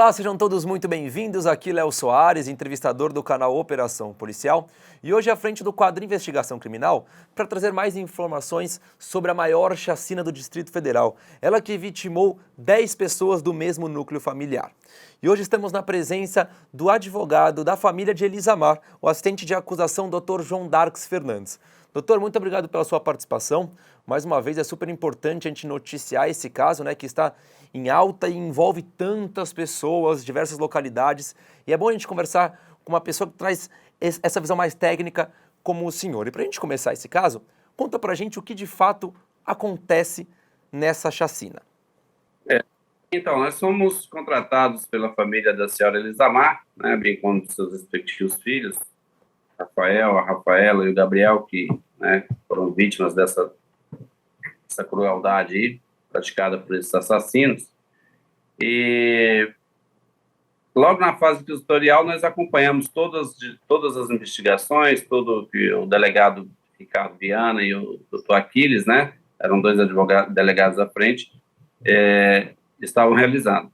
Olá, sejam todos muito bem-vindos. Aqui Léo Soares, entrevistador do canal Operação Policial, e hoje à frente do quadro Investigação Criminal para trazer mais informações sobre a maior chacina do Distrito Federal, ela que vitimou 10 pessoas do mesmo núcleo familiar. E hoje estamos na presença do advogado da família de Elisamar, o assistente de acusação, Dr. João Darks Fernandes. Doutor, muito obrigado pela sua participação. Mais uma vez, é super importante a gente noticiar esse caso, que está em alta e envolve tantas pessoas, diversas localidades. E é bom a gente conversar com uma pessoa que traz essa visão mais técnica como o senhor. E para a gente começar esse caso, conta para a gente o que de fato acontece nessa chacina. Então, nós somos contratados pela família da senhora Elisamar, bem como seus respectivos filhos, Rafael, a Rafaela e o Gabriel, que foram vítimas dessa crueldade aí, praticada por esses assassinos. E logo na fase tutorial nós acompanhamos todas as investigações, tudo que o delegado Ricardo Viana e o doutor Aquiles, eram dois delegados à frente, estavam realizando.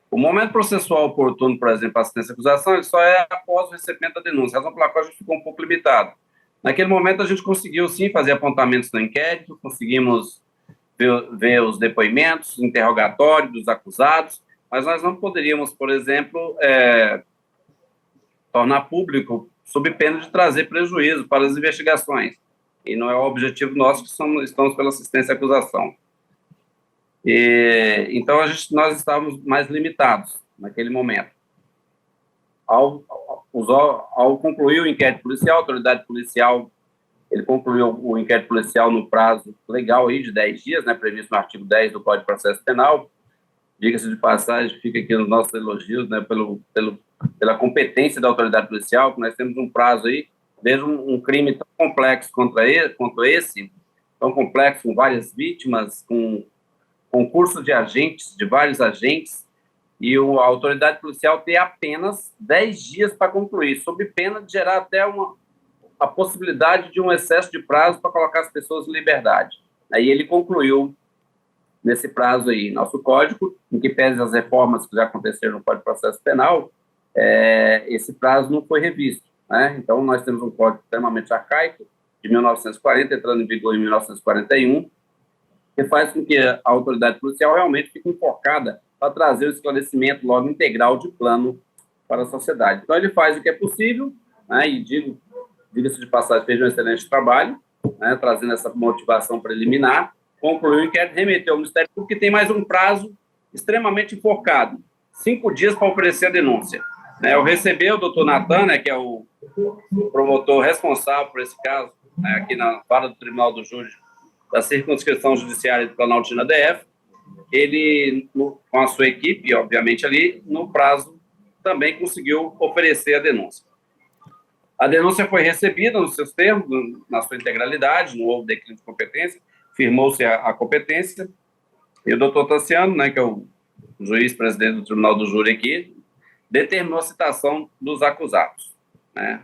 O momento processual oportuno, por exemplo, a assistência à acusação, ele só é após o recebimento da denúncia, razão pela qual a gente ficou um pouco limitado. Naquele momento a gente conseguiu sim fazer apontamentos no inquérito, conseguimos ver os depoimentos, interrogatório dos acusados, mas nós não poderíamos, por exemplo, tornar público sob pena de trazer prejuízo para as investigações. E não é o objetivo nosso, que estamos pela assistência à acusação. Então, nós estávamos mais limitados naquele momento. Ao concluir o inquérito policial, a autoridade policial, ele concluiu o inquérito policial no prazo legal aí de 10 dias, previsto no artigo 10 do Código de Processo Penal. Diga-se de passagem, fica aqui nos nossos elogios, pela competência da autoridade policial, que nós temos um prazo aí, veja um crime tão complexo quanto esse, tão complexo, com várias vítimas, com concurso de agentes, de vários agentes, e a autoridade policial tem apenas 10 dias para concluir, sob pena de gerar até a possibilidade de um excesso de prazo para colocar as pessoas em liberdade. Aí ele concluiu nesse prazo aí. Nosso código, em que pese as reformas que já aconteceram no Código de Processo Penal, esse prazo não foi revisto. Então, nós temos um código extremamente arcaico, de 1940, entrando em vigor em 1941, que faz com que a autoridade policial realmente fique enfocada para trazer o esclarecimento logo integral de plano para a sociedade. Então, ele faz o que é possível, e diga-se de passagem, fez um excelente trabalho, trazendo essa motivação preliminar, concluiu o inquérito, remeteu ao Ministério Público, que tem mais um prazo extremamente focado, 5 dias para oferecer a denúncia. Eu recebi o doutor Natan, que é o promotor responsável por esse caso, aqui na vara do Tribunal do Júri da Circunscrição Judiciária de Planaltina DF, ele, com a sua equipe, obviamente ali, no prazo, também conseguiu oferecer a denúncia. A denúncia foi recebida nos seus termos, na sua integralidade, não houve declínio de competência, firmou-se a competência, e o doutor Tassiano, que é o juiz presidente do Tribunal do Júri aqui, determinou a citação dos acusados.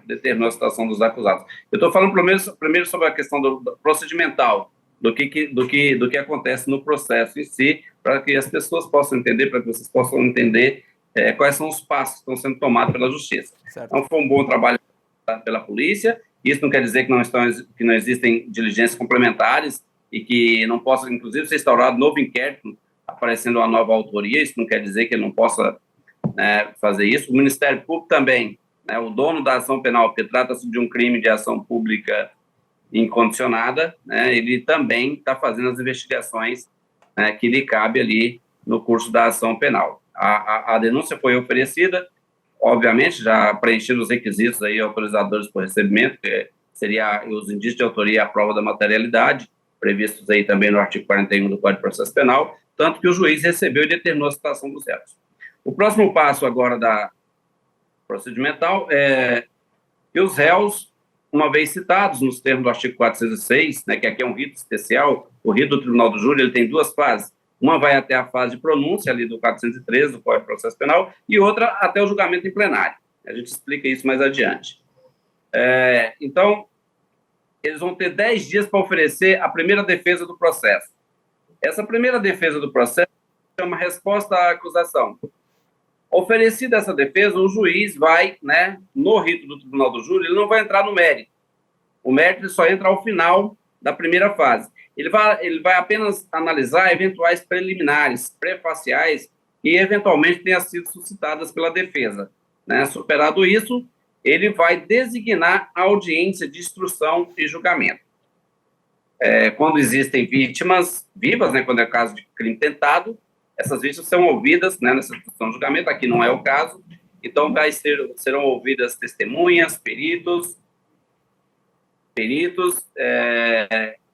Determinou a citação dos acusados. Eu estou falando primeiro sobre a questão do procedimental, do que acontece no processo em si, para que as pessoas possam entender, para que vocês possam entender quais são os passos que estão sendo tomados pela Justiça. Certo. Então, foi um bom trabalho pela polícia. Isso não quer dizer que não existem diligências complementares e que não possa, inclusive, ser instaurado novo inquérito, aparecendo uma nova autoria. Isso não quer dizer que ele não possa fazer isso. O Ministério Público também, o dono da ação penal, porque trata-se de um crime de ação pública incondicionada, ele também está fazendo as investigações que lhe cabe ali no curso da ação penal. A denúncia foi oferecida, obviamente, já preenchendo os requisitos aí autorizadores por recebimento, que seria os indícios de autoria e a prova da materialidade, previstos aí também no artigo 41 do Código de Processo Penal, tanto que o juiz recebeu e determinou a citação dos réus. O próximo passo agora da procedimental é que os réus, uma vez citados nos termos do artigo 406, que aqui é um rito especial, o rito do Tribunal do Júri, ele tem duas fases. Uma vai até a fase de pronúncia, ali do 413, do Código de Processo Penal, e outra até o julgamento em plenário. A gente explica isso mais adiante. Então, eles vão ter 10 dias para oferecer a primeira defesa do processo. Essa primeira defesa do processo chama resposta à acusação. Oferecida essa defesa, o juiz vai, né, no rito do tribunal do júri, ele não vai entrar no mérito. O mérito só entra ao final da primeira fase. Ele vai apenas analisar eventuais preliminares, pré-faciais, que eventualmente tenham sido suscitadas pela defesa. Né? Superado isso, ele vai designar a audiência de instrução e julgamento. Quando existem vítimas vivas, né, quando é caso de crime tentado, essas vítimas são ouvidas, né, nessa instrução de julgamento, aqui não é o caso, então serão ouvidas testemunhas, peritos,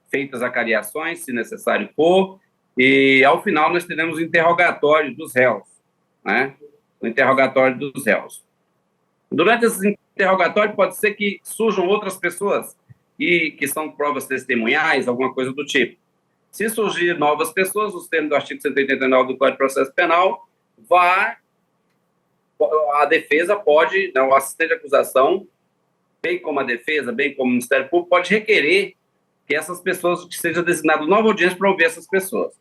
feitas acariações, se necessário for, e ao final nós teremos o interrogatório dos réus, né? O interrogatório dos réus. Durante esse interrogatório pode ser que surjam outras pessoas que são provas testemunhais, alguma coisa do tipo. Se surgir novas pessoas, os termos do artigo 189 do Código de Processo Penal, a defesa pode, o assistente de acusação, bem como a defesa, bem como o Ministério Público, pode requerer que essas pessoas, que seja designada nova audiência para ouvir essas pessoas.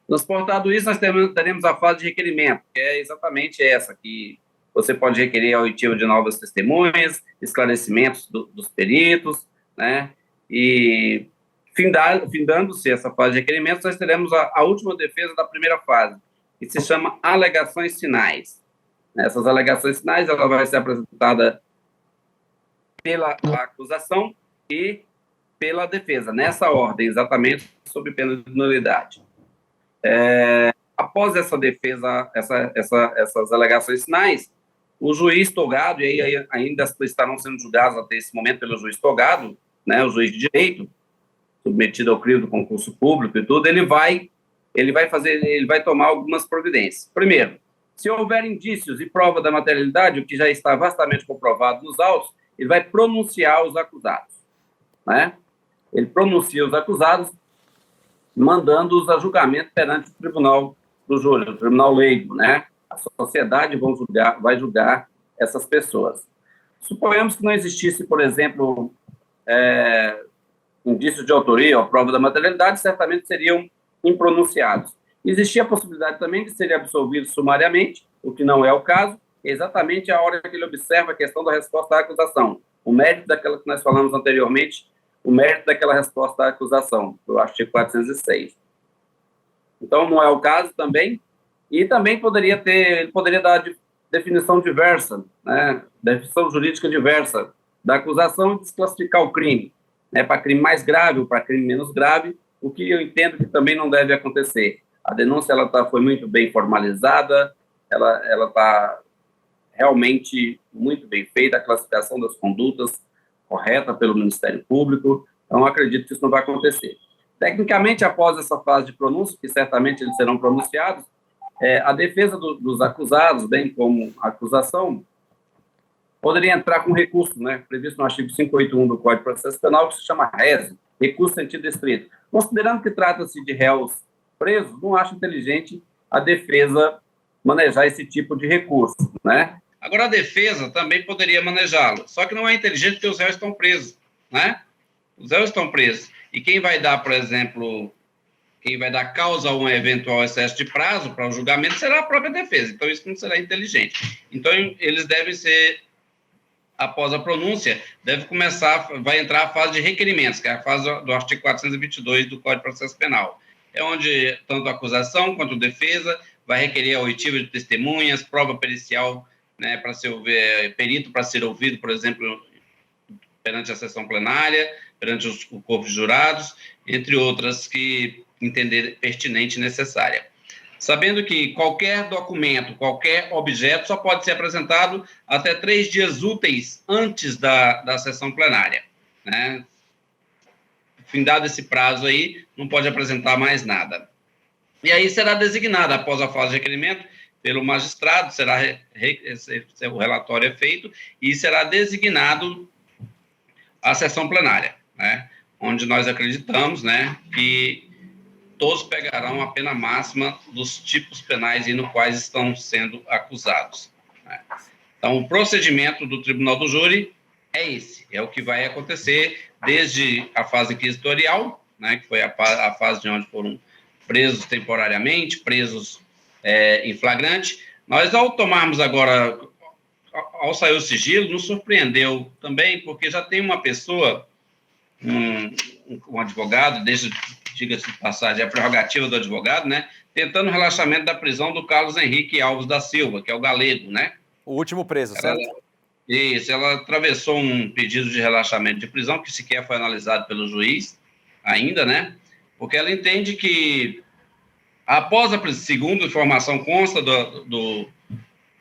Transportado isso, nós teremos a fase de requerimento, que é exatamente essa, que você pode requerer a oitiva de novas testemunhas, esclarecimentos dos peritos, né? E findando-se essa fase de requerimento, nós teremos a última defesa da primeira fase, que se chama alegações finais. Essas alegações finais, ela vai ser apresentada pela acusação e pela defesa, nessa ordem, exatamente, sob pena de nulidade. Após essa defesa, essas alegações finais, o juiz togado, e aí ainda estarão sendo julgados até esse momento pelo juiz togado, né, o juiz de direito, submetido ao crivo do concurso público e tudo, ele vai tomar algumas providências. Primeiro, se houver indícios e prova da materialidade, o que já está vastamente comprovado nos autos, ele vai pronunciar os acusados, né? Ele pronuncia os acusados, mandando-os a julgamento perante o tribunal do júri, o tribunal leigo, né? A sociedade vai julgar essas pessoas. Suponhamos que não existisse, por exemplo, indício de autoria ou prova da materialidade, certamente seriam impronunciados. Existia a possibilidade também de serem absolvidos sumariamente, o que não é o caso, exatamente a hora que ele observa a questão da resposta à acusação, o mérito daquela que nós falamos anteriormente, o mérito daquela resposta à acusação, do artigo 406. Então, não é o caso também, e também ele poderia dar definição diversa, né, definição jurídica diversa da acusação e desclassificar o crime, né, para crime mais grave ou para crime menos grave, o que eu entendo que também não deve acontecer. A denúncia foi muito bem formalizada, ela está realmente muito bem feita, a classificação das condutas correta pelo Ministério Público, então acredito que isso não vai acontecer. Tecnicamente, após essa fase de pronúncio, que certamente eles serão pronunciados, a defesa dos acusados, bem como a acusação, poderia entrar com recurso, né, previsto no artigo 581 do Código de Processo Penal, que se chama RES, recurso sentido estrito. Considerando que trata-se de réus presos, não acho inteligente a defesa manejar esse tipo de recurso, né? Agora, a defesa também poderia manejá-lo, só que não é inteligente porque os réus estão presos, né? Os réus estão presos. E quem vai dar, por exemplo, quem vai dar causa a um eventual excesso de prazo para o julgamento será a própria defesa. Então, isso não será inteligente. Então, eles devem ser, após a pronúncia, vai entrar a fase de requerimentos, que é a fase do artigo 422 do Código de Processo Penal. É onde tanto a acusação quanto a defesa vai requerer a oitiva de testemunhas, prova pericial, né, para ser perito para ser ouvido, por exemplo, perante a sessão plenária, perante o corpo de jurados, entre outras que entender pertinente e necessária. Sabendo que qualquer documento, qualquer objeto só pode ser apresentado até 3 dias úteis antes da sessão plenária, né? Findado esse prazo aí, não pode apresentar mais nada. E aí será designada, após a fase de requerimento, pelo magistrado, o relatório é feito e será designado a sessão plenária, né? Onde nós acreditamos, né, que todos pegarão a pena máxima dos tipos penais no quais estão sendo acusados, né? Então, o procedimento do Tribunal do Júri é esse, é o que vai acontecer desde a fase inquisitorial, né, que foi a fase de onde foram presos temporariamente, presos em flagrante, Nós, ao tomarmos agora, ao sair o sigilo, nos surpreendeu também, porque já tem uma pessoa, um advogado, diga-se de passagem, é a prerrogativa do advogado, né, tentando o relaxamento da prisão do Carlos Henrique Alves da Silva, que é o galego, né? O último preso, certo? Isso, ela atravessou um pedido de relaxamento de prisão, que sequer foi analisado pelo juiz ainda, né? Porque ela entende que, após segundo a informação consta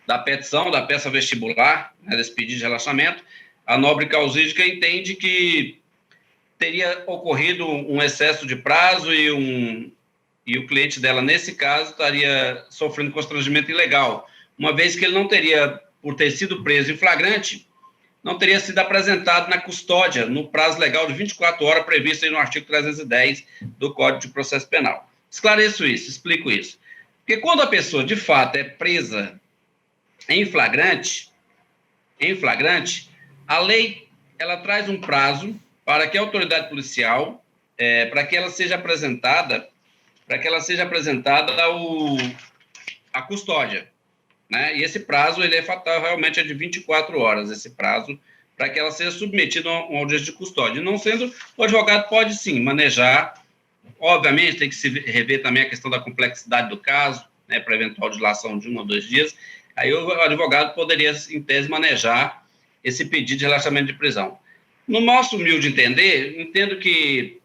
da petição, da peça vestibular, né, desse pedido de relaxamento, a nobre causídica entende que teria ocorrido um excesso de prazo e o cliente dela, nesse caso, estaria sofrendo constrangimento ilegal, uma vez que ele não teria, por ter sido preso em flagrante, não teria sido apresentado na custódia, no prazo legal de 24 horas previsto aí no artigo 310 do Código de Processo Penal. Esclareço isso, explico isso. Porque quando a pessoa, de fato, é presa em flagrante, a lei ela traz um prazo para que a autoridade policial, para que ela seja apresentada à custódia, né? E esse prazo ele é fatal, realmente é de 24 horas, esse prazo, para que ela seja submetida a uma audiência de custódia. Não sendo, o advogado pode sim manejar, obviamente tem que se rever também a questão da complexidade do caso, né, para eventual dilação de 1 ou 2 dias, aí o advogado poderia, em tese, manejar esse pedido de relaxamento de prisão. No nosso humilde entender, entendo que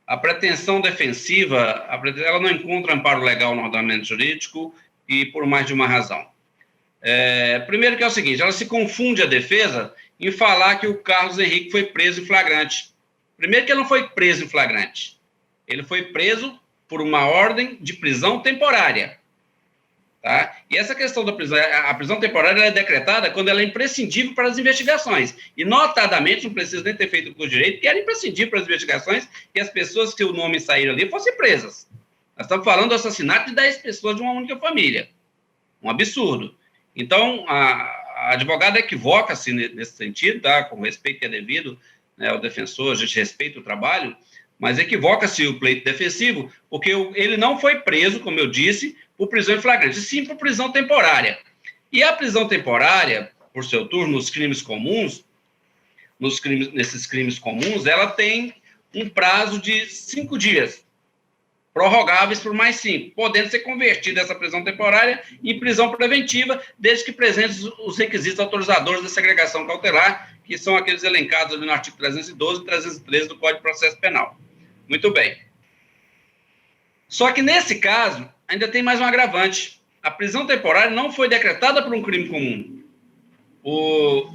a pretensão defensiva, ela não encontra amparo legal no ordenamento jurídico e por mais de uma razão. Primeiro que é o seguinte, ela se confunde a defesa em falar que o Carlos Henrique foi preso em flagrante. Primeiro que ele não foi preso em flagrante. Ele foi preso por uma ordem de prisão temporária. Tá? E essa questão da prisão, a prisão temporária é decretada quando ela é imprescindível para as investigações. E, notadamente, não precisa nem ter feito o curso de direito, que era imprescindível para as investigações que as pessoas que o nome saíram ali fossem presas. Nós estamos falando do assassinato de 10 pessoas de uma única família. Um absurdo. Então, a advogada equivoca-se nesse sentido, tá? Com respeito que é devido, né, ao defensor, a gente respeita o trabalho, mas equivoca-se o pleito defensivo, porque ele não foi preso, como eu disse, por prisão em flagrante, sim por prisão temporária. E a prisão temporária, por seu turno, nos crimes comuns, nesses crimes comuns, ela tem um prazo de 5 dias, prorrogáveis por mais 5, podendo ser convertida essa prisão temporária em prisão preventiva, desde que presentes os requisitos autorizadores da segregação cautelar, que são aqueles elencados ali no artigo 312 e 313 do Código de Processo Penal. Muito bem. Só que, nesse caso, ainda tem mais um agravante. A prisão temporária não foi decretada por um crime comum. O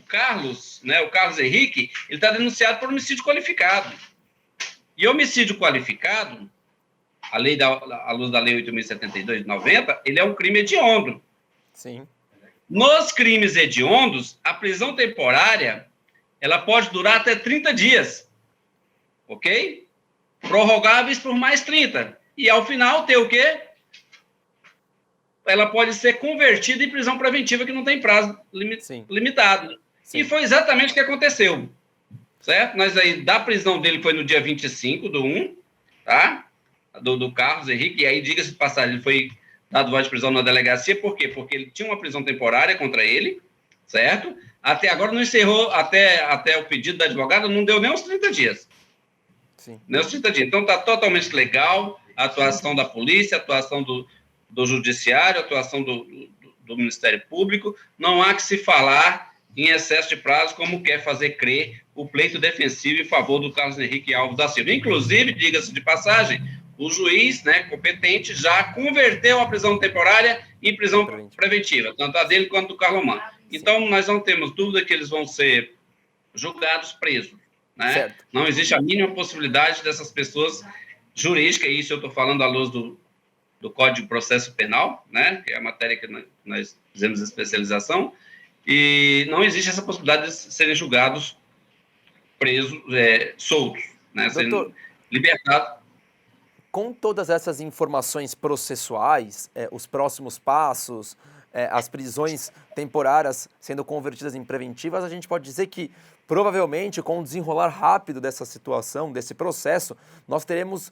Carlos, né, o Carlos Henrique, ele está denunciado por homicídio qualificado. E homicídio qualificado, à luz da Lei 8.072 de 90, ele é um crime hediondo. Sim. Nos crimes hediondos, a prisão temporária, ela pode durar até 30 dias. Ok? Prorrogáveis por mais 30. E, ao final, ter o quê? Ela pode ser convertida em prisão preventiva, que não tem prazo limitado. Sim. E foi exatamente o que aconteceu. Certo? Nós aí, da prisão dele foi no dia 25/1, tá? Do Carlos Henrique, e aí, diga-se de passagem, ele foi dado voz de prisão na delegacia, por quê? Porque ele tinha uma prisão temporária contra ele, certo? Até agora não encerrou, até o pedido da advogada, não deu nem uns 30 dias. Sim. Nem uns 30 dias. Então, está totalmente legal a atuação da polícia, a atuação do judiciário, a atuação do Ministério Público. Não há que se falar em excesso de prazo, como quer fazer crer o pleito defensivo em favor do Carlos Henrique Alves da Silva. Inclusive, diga-se de passagem, o juiz, né, competente, já converteu a prisão temporária em prisão preventiva, tanto a dele quanto do Carlomán. Então, nós não temos dúvida que eles vão ser julgados presos. Né? Não existe a mínima possibilidade dessas pessoas jurídicas, e isso eu estou falando à luz do Código de Processo Penal, né, que é a matéria que nós fizemos especialização, e não existe essa possibilidade de serem julgados presos, soltos, né, serem libertados. Com todas essas informações processuais, os próximos passos, as prisões temporárias sendo convertidas em preventivas, a gente pode dizer que, provavelmente, com o desenrolar rápido dessa situação, desse processo, nós teremos,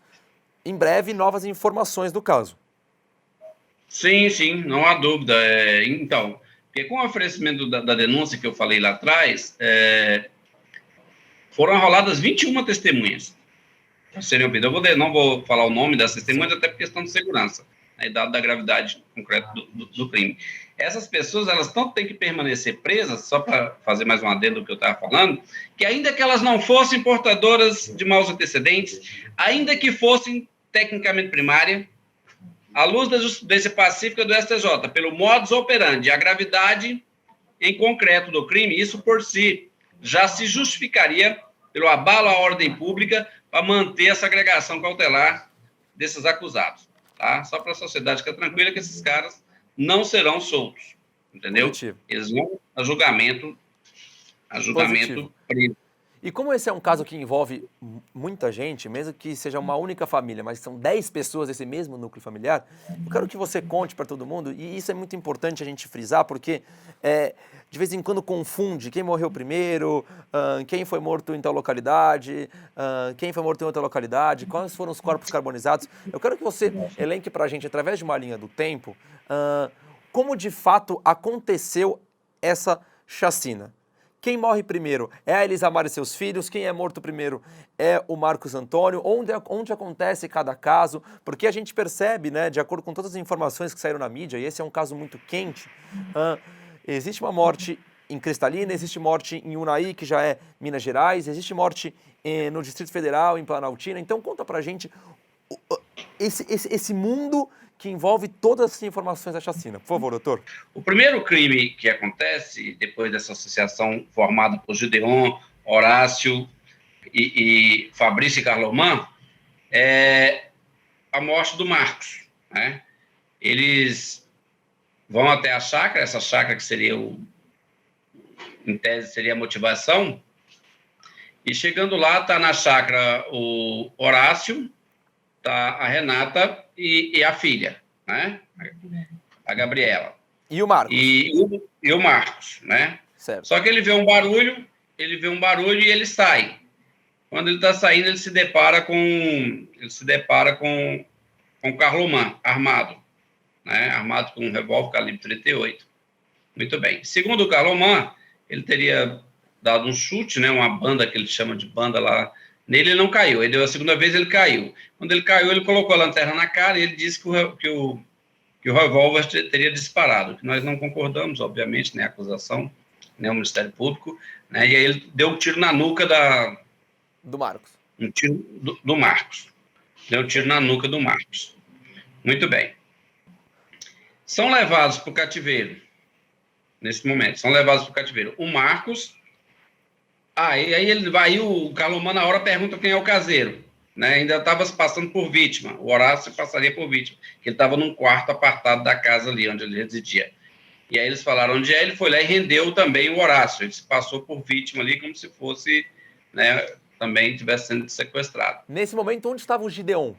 em breve, novas informações do caso. Sim, sim, não há dúvida. Então, porque com o oferecimento da denúncia que eu falei lá atrás, foram arroladas 21 testemunhas. Seriam ouvidas. Não vou falar o nome das testemunhas, até por questão de segurança, né, dado da gravidade concreta do crime. Essas pessoas, elas tanto têm que permanecer presas, só para fazer mais um adendo do que eu estava falando, que ainda que elas não fossem portadoras de maus antecedentes, ainda que fossem tecnicamente primária, à luz da jurisprudência pacífica do STJ, pelo modus operandi, a gravidade em concreto do crime, isso por si já se justificaria pelo abalo à ordem pública para manter essa agregação cautelar desses acusados. Tá? Só para a sociedade ficar tranquila que esses caras não serão soltos, entendeu? Positivo. Eles vão a julgamento preso. E como esse é um caso que envolve muita gente, mesmo que seja uma única família, mas são 10 pessoas desse mesmo núcleo familiar, eu quero que você conte para todo mundo, e isso é muito importante a gente frisar, porque de vez em quando confunde quem morreu primeiro, quem foi morto em tal localidade, quem foi morto em outra localidade, quais foram os corpos carbonizados. Eu quero que você elenque para a gente, através de uma linha do tempo, como de fato aconteceu essa chacina. Quem morre primeiro é a Elisamar e seus filhos, quem é morto primeiro é o Marcos Antônio, onde acontece cada caso, porque a gente percebe, né, de acordo com todas as informações que saíram na mídia, e esse é um caso muito quente, existe uma morte em Cristalina, existe morte em Unai, que já é Minas Gerais, existe morte no Distrito Federal, em Planaltina. Então conta pra gente esse mundo que envolve todas as informações da chacina. Por favor, doutor. O primeiro crime que acontece, depois dessa associação formada por Gideon, Horácio e Fabrício e Carlomán, é a morte do Marcos. Né? Eles vão até a chácara, essa chácara que seria, em tese, seria a motivação, e chegando lá, está na chácara o Horácio, está a Renata e a filha, né? A Gabriela. E o Marcos. E o Marcos, né? Certo. Só que ele vê um barulho e ele sai. Quando ele está saindo, ele se depara com o Carlomán, armado, né? Armado com um revólver calibre 38. Muito bem. Segundo o Carlomán, ele teria dado um chute, né? Uma banda que ele chama de banda lá. Nele ele não caiu. Ele deu a segunda vez, ele caiu. Quando ele caiu, ele colocou a lanterna na cara e ele disse que o revólver teria disparado, que nós não concordamos, obviamente, né, a acusação, né, o Ministério Público, né, e aí ele deu um tiro na nuca do Marcos. Um tiro do Marcos. Deu um tiro na nuca do Marcos. Muito bem. São levados para o cativeiro, nesse momento, são levados para o cativeiro. O Marcos, aí o Carlomán na hora pergunta quem é o caseiro. Né, ainda estava se passando por vítima. O Horácio passaria por vítima, que ele estava num quarto apartado da casa ali onde ele residia. E aí eles falaram onde é, ele foi lá e rendeu também o Horácio. Ele se passou por vítima ali como se fosse, né, também estivesse sendo sequestrado. Nesse momento, onde estava o Gideon?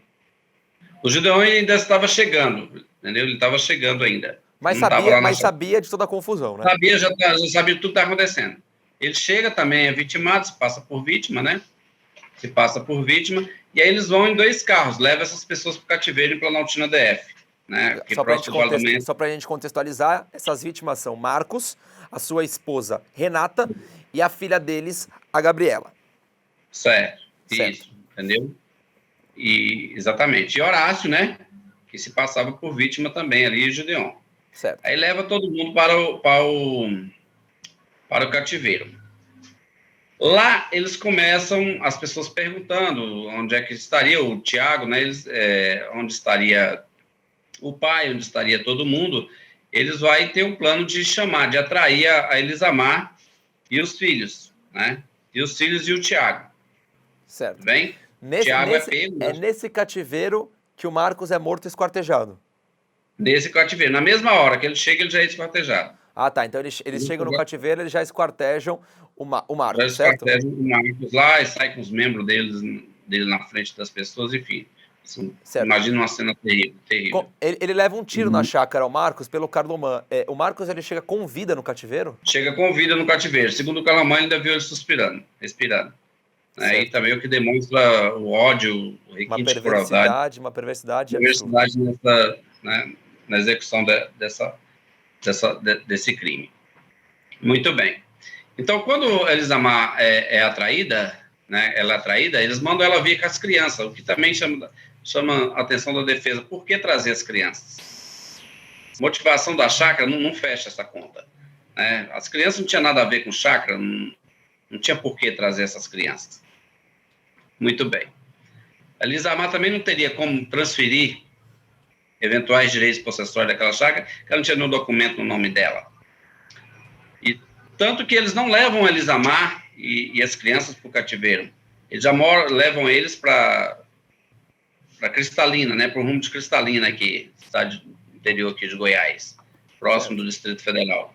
O Gideon ainda estava chegando, entendeu? Ele estava chegando ainda. Mas sabia de toda a confusão, né? Sabia, já sabia tudo que está acontecendo. Ele chega também, é vitimado, se passa por vítima, né? Se passa por vítima, e aí eles vão em 2 carros, levam essas pessoas para o cativeiro em Planaltina DF. Né, só para a gente contextualizar, essas vítimas são Marcos, a sua esposa Renata e a filha deles, a Gabriela. Certo. Isso, entendeu? E, exatamente. E Horácio, né, que se passava por vítima também ali, Gideon. Certo. Aí leva todo mundo para o cativeiro. Lá eles começam, as pessoas perguntando onde é que estaria o Tiago, né? Onde estaria o pai, onde estaria todo mundo. Eles vão ter um plano de chamar, de atrair a Elisamar e os filhos, né? E os filhos e o Tiago. Certo. Bem? Tiago é pego. É nesse cativeiro que o Marcos é morto e esquartejado. Nesse cativeiro. Na mesma hora que ele chega, ele já é esquartejado. Ah, tá. Então eles chegam no cativeiro, eles já esquartejam o Marcos, já certo? Esquartejam o Marcos lá e sai com os membros dele na frente das pessoas, enfim. Assim, imagina uma cena terrível. Ele leva um tiro na chácara, o Marcos, pelo Carlomán. O Marcos, ele chega com vida no cativeiro? Chega com vida no cativeiro. Segundo o Carlomán, ainda viu ele respirando. Aí também o que demonstra o ódio, o requinte de crueldade. Uma perversidade nessa, né, na execução desse crime. Muito bem. Então, quando a Elisamar é atraída, né, ela é atraída, eles mandam ela vir com as crianças, o que também chama a atenção da defesa. Por que trazer as crianças? Motivação da chácara não fecha essa conta, né? As crianças não tinham nada a ver com chácara, não tinha por que trazer essas crianças. Muito bem. A Elisamar também não teria como transferir eventuais direitos possessórios daquela chácara, que ela não tinha nenhum documento no nome dela. E tanto que eles não levam a Elisamar e as crianças para o cativeiro. Eles já levam eles para Cristalina, né, para o rumo de Cristalina, aqui, cidade interior aqui de Goiás, próximo do Distrito Federal.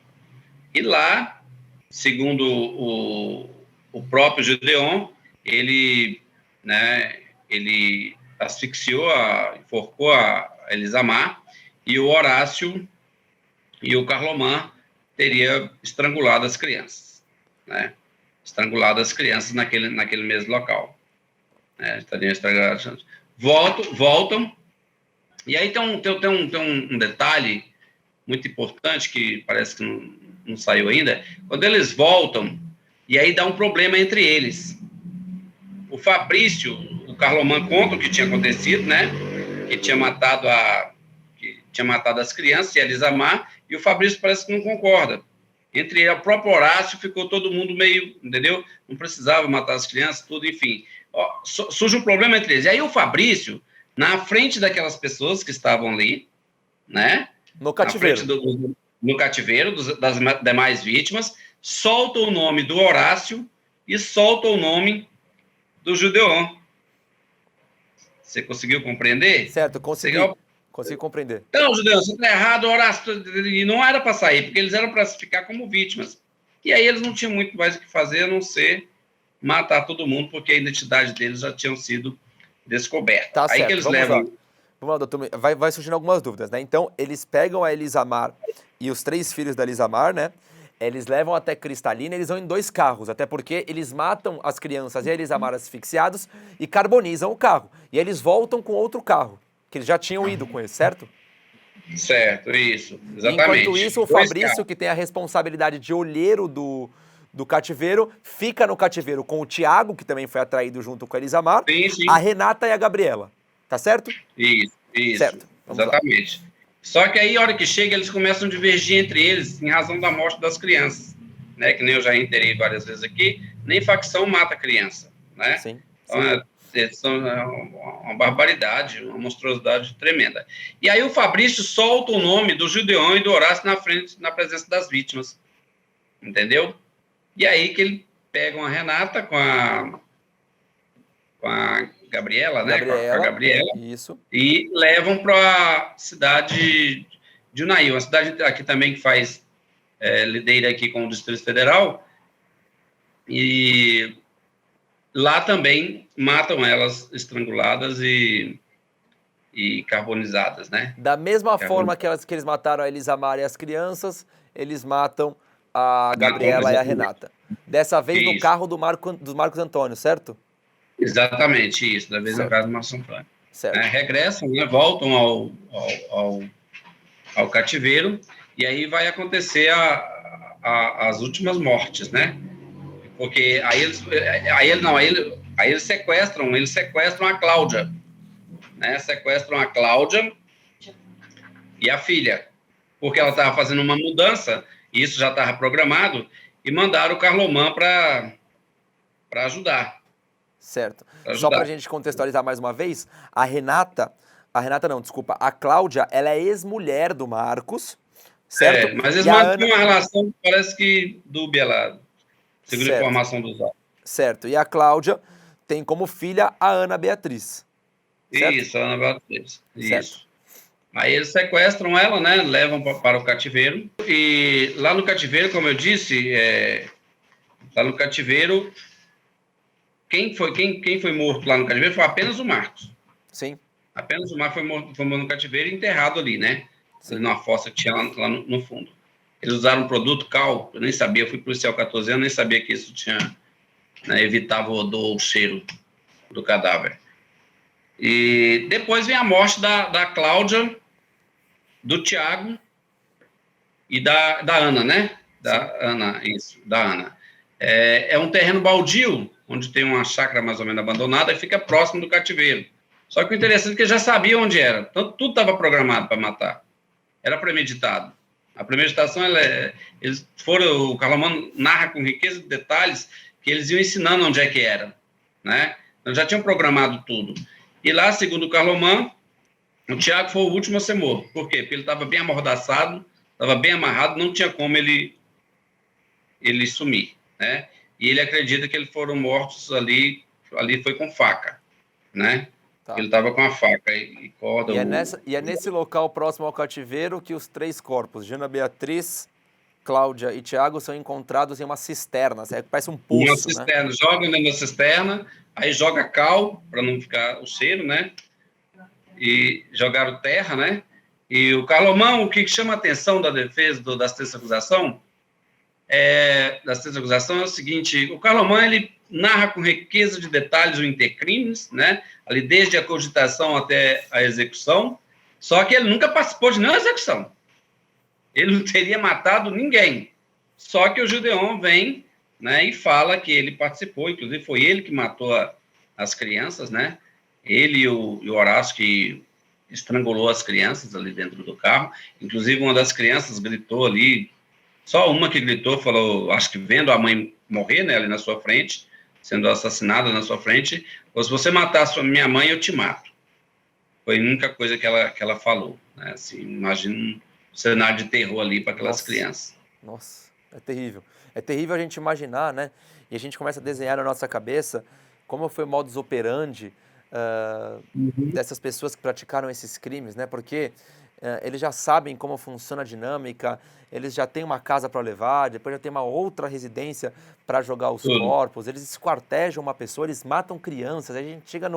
E lá, segundo o próprio Gideon, ele asfixiou, enforcou a Elisamar, e o Horácio e o Carlomán teria estrangulado as crianças, né? Estrangulado as crianças naquele mesmo local. Estariam estranguladas. Voltam, e aí tem um detalhe muito importante que parece que não saiu ainda. Quando eles voltam, e aí dá um problema entre eles. O Fabrício, o Carlomán conta o que tinha acontecido, né? Que tinha matado as crianças e a Elisamar, e o Fabrício parece que não concorda. Entre o próprio Horácio ficou todo mundo meio, entendeu? Não precisava matar as crianças, tudo, enfim. Surge um problema entre eles. E aí o Fabrício, na frente daquelas pessoas que estavam ali, né? No cativeiro. No cativeiro das demais vítimas, solta o nome do Horácio e solta o nome do Gideon. Você conseguiu compreender? Certo, consegui compreender. Então, Gideon, você está errado, Horácio, e não era para sair, porque eles eram para ficar como vítimas. E aí eles não tinham muito mais o que fazer, a não ser matar todo mundo, porque a identidade deles já tinham sido descoberta. Tá aí certo, que eles vamos levam... lá. Vamos lá, doutor. Vai surgindo algumas dúvidas, né? Então, eles pegam a Elisamar e os 3 filhos da Elisamar, né? Eles levam até Cristalina, eles vão em 2 carros, até porque eles matam as crianças e a Elisamar asfixiados e carbonizam o carro. E eles voltam com outro carro, que eles já tinham ido com ele, certo? Certo, isso, exatamente. Enquanto isso, o Fabrício, que tem a responsabilidade de olheiro do cativeiro, fica no cativeiro com o Tiago, que também foi atraído junto com a Elisamar, sim. a Renata e a Gabriela. Tá certo? Isso, certo. Exatamente. Lá. Só que aí, a hora que chega, eles começam a divergir entre eles em razão da morte das crianças, né? Que nem eu já reiterei várias vezes aqui, nem facção mata criança, né? Sim. Então, são uma barbaridade, uma monstruosidade tremenda. E aí o Fabrício solta o nome do Gideon e do Horácio na presença das vítimas, entendeu? E aí que ele pega a Renata com a Gabriela, né? Com a Gabriela. Isso. E levam para a cidade de Unai, uma cidade aqui também que faz lideira aqui com o Distrito Federal. E lá também matam elas estranguladas e carbonizadas, né? Da mesma forma que eles mataram a Elisamar e as crianças, eles matam a Gabriela e a Renata. Dessa vez no carro dos Marcos Antônio, certo? Exatamente, isso. Da vez no caso do Marcos Antônio. Regressam, né, voltam ao cativeiro, e aí vai acontecer as últimas mortes, né? Porque aí eles sequestram a Cláudia, né? Sequestram a Cláudia e a filha, porque ela estava fazendo uma mudança, e isso já estava programado, e mandaram o Carlomán para ajudar. Certo. Só para a gente contextualizar mais uma vez, a Cláudia, ela é ex-mulher do Marcos, certo? Mas eles mantinham uma relação, parece que dúbia lá, segundo a informação dos autos. Certo. E a Cláudia tem como filha a Ana Beatriz. Certo? Isso, a Ana Beatriz. Certo. Isso. Aí eles sequestram ela, né? Levam para o cativeiro. E lá no cativeiro, como eu disse, lá no cativeiro, quem foi morto lá no cativeiro foi apenas o Marcos. Sim. Apenas o Marcos foi morto no cativeiro e enterrado ali, né? Sim. Numa fossa que tinha lá no fundo. Eles usaram um produto cal, eu nem sabia, eu fui policial 14 anos, nem sabia que isso tinha, né, evitava o odor, o cheiro do cadáver. E depois vem a morte da Cláudia do Tiago e da Ana, né? Da Ana, isso, da Ana. É um terreno baldio, onde tem uma chácara mais ou menos abandonada e fica próximo do cativeiro. Só que o interessante é que já sabia onde era. Então, tudo estava programado para matar. Era premeditado. A premeditação, eles foram, o Carlomagno narra com riqueza de detalhes que eles iam ensinando onde é que era, né? Então, já tinham programado tudo. E lá, segundo o Carlomagno, o Tiago foi o último a ser morto. Por quê? Porque ele estava bem amordaçado, estava bem amarrado, não tinha como ele sumir, né? E ele acredita que eles foram mortos ali foi com faca, né? Tá. Ele estava com a faca e corda. E é nesse local próximo ao cativeiro que os 3 corpos, Jana Beatriz, Cláudia e Tiago, são encontrados em uma cisterna, parece um poço, uma cisterna, né? Jogam dentro da cisterna, aí joga cal, para não ficar o cheiro, né? E jogaram terra, né? E o Carlomagno, o que chama a atenção da defesa, das teses de acusação, é o seguinte: o Carlomagno, ele narra com riqueza de detalhes o intercrimes, né? Ali desde a cogitação até a execução, só que ele nunca participou de nenhuma execução. Ele não teria matado ninguém. Só que o Gideon vem, né, e fala que ele participou, inclusive foi ele que matou as crianças, né? Ele e o Horácio, que estrangulou as crianças ali dentro do carro. Inclusive, uma das crianças gritou ali, só uma que gritou, falou, acho que vendo a mãe morrer, né, ali na sua frente, sendo assassinada na sua frente, ou se você matar a minha mãe, eu te mato. Foi a única coisa que ela falou, né? Assim, imagina um cenário de terror ali para aquelas crianças. Nossa, é terrível. É terrível a gente imaginar, né? E a gente começa a desenhar na nossa cabeça como foi o modus operandi dessas pessoas que praticaram esses crimes, né? Porque eles já sabem como funciona a dinâmica, eles já têm uma casa para levar, depois já tem uma outra residência para jogar os corpos, eles esquartejam uma pessoa, eles matam crianças, a gente chega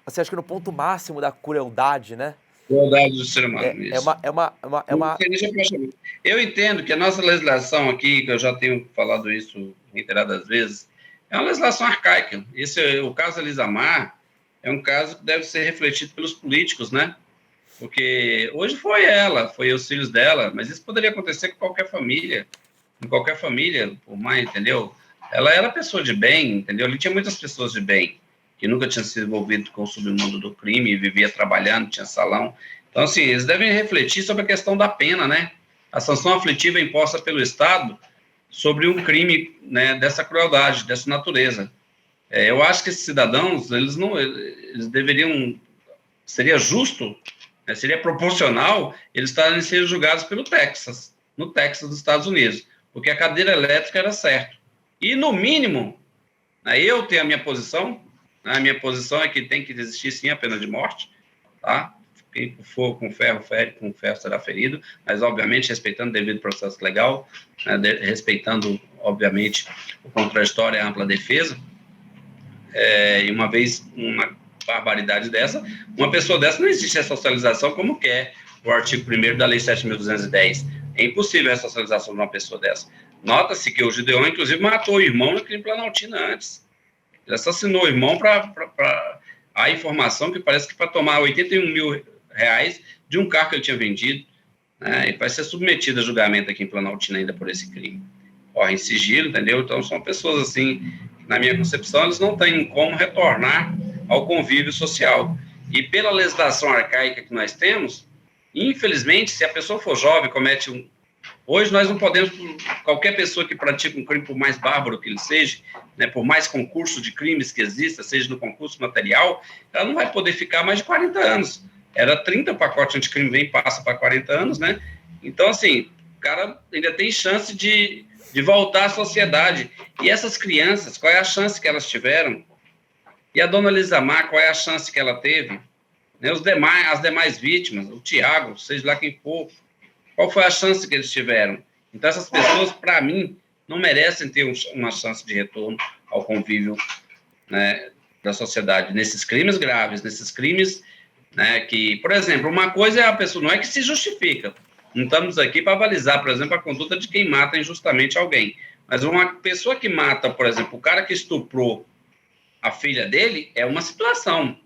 assim, acho que no ponto máximo da crueldade, né? Crueldade do ser humano, isso. Eu entendo que a nossa legislação aqui, que eu já tenho falado isso reiteradas vezes, é uma legislação arcaica. O caso da Elisa Mar é um caso que deve ser refletido pelos políticos, né? Porque hoje foi os filhos dela, mas isso poderia acontecer com qualquer família, por mais, entendeu? Ela era pessoa de bem, entendeu? Ali tinha muitas pessoas de bem, que nunca tinham se envolvido com o submundo do crime, vivia trabalhando, tinha salão. Então, assim, eles devem refletir sobre a questão da pena, né? A sanção aflitiva imposta pelo Estado sobre um crime, né, dessa crueldade, dessa natureza. Eu acho que esses cidadãos, eles deveriam, seria justo, né, seria proporcional eles estarem sendo julgados no Texas dos Estados Unidos, porque a cadeira elétrica era certo. E, no mínimo, eu tenho a minha posição é que tem que existir, sim, a pena de morte, tá? Quem for com ferro, fere, com ferro será ferido, mas, obviamente, respeitando o devido processo legal, né, respeitando, obviamente, o contraditório e a ampla defesa. E uma vez, uma barbaridade dessa, uma pessoa dessa não existe ressocialização como quer o artigo 1º da Lei 7.210. É impossível a ressocialização de uma pessoa dessa. Nota-se que o Gideon, inclusive, matou o irmão no crime Planaltina antes. Ele assassinou o irmão para a informação que parece que para tomar R$81 mil de um carro que ele tinha vendido, né, e vai ser submetido a julgamento aqui em Planaltina ainda por esse crime. Corre em sigilo, entendeu? Então, são pessoas assim, na minha concepção, eles não têm como retornar ao convívio social. E pela legislação arcaica que nós temos, infelizmente, se a pessoa for jovem, comete Hoje nós não podemos, qualquer pessoa que pratica um crime, por mais bárbaro que ele seja, né, por mais concurso de crimes que exista, seja no concurso material, ela não vai poder ficar mais de 40 anos. Era 30 pacotes anticrime, vem e passa para 40 anos, né? Então, assim, o cara ainda tem chance de voltar à sociedade. E essas crianças, qual é a chance que elas tiveram? E a dona Elisa Mar, qual é a chance que ela teve? Né, as demais vítimas, o Tiago, seja lá quem for, qual foi a chance que eles tiveram? Então, essas pessoas, para mim, não merecem ter uma chance de retorno ao convívio, né, da sociedade, nesses crimes graves, nesses crimes, né, que, por exemplo, uma coisa é a pessoa, não é que se justifica, não estamos aqui para avalizar, por exemplo, a conduta de quem mata injustamente alguém, mas uma pessoa que mata, por exemplo, o cara que estuprou a filha dele, é uma situação,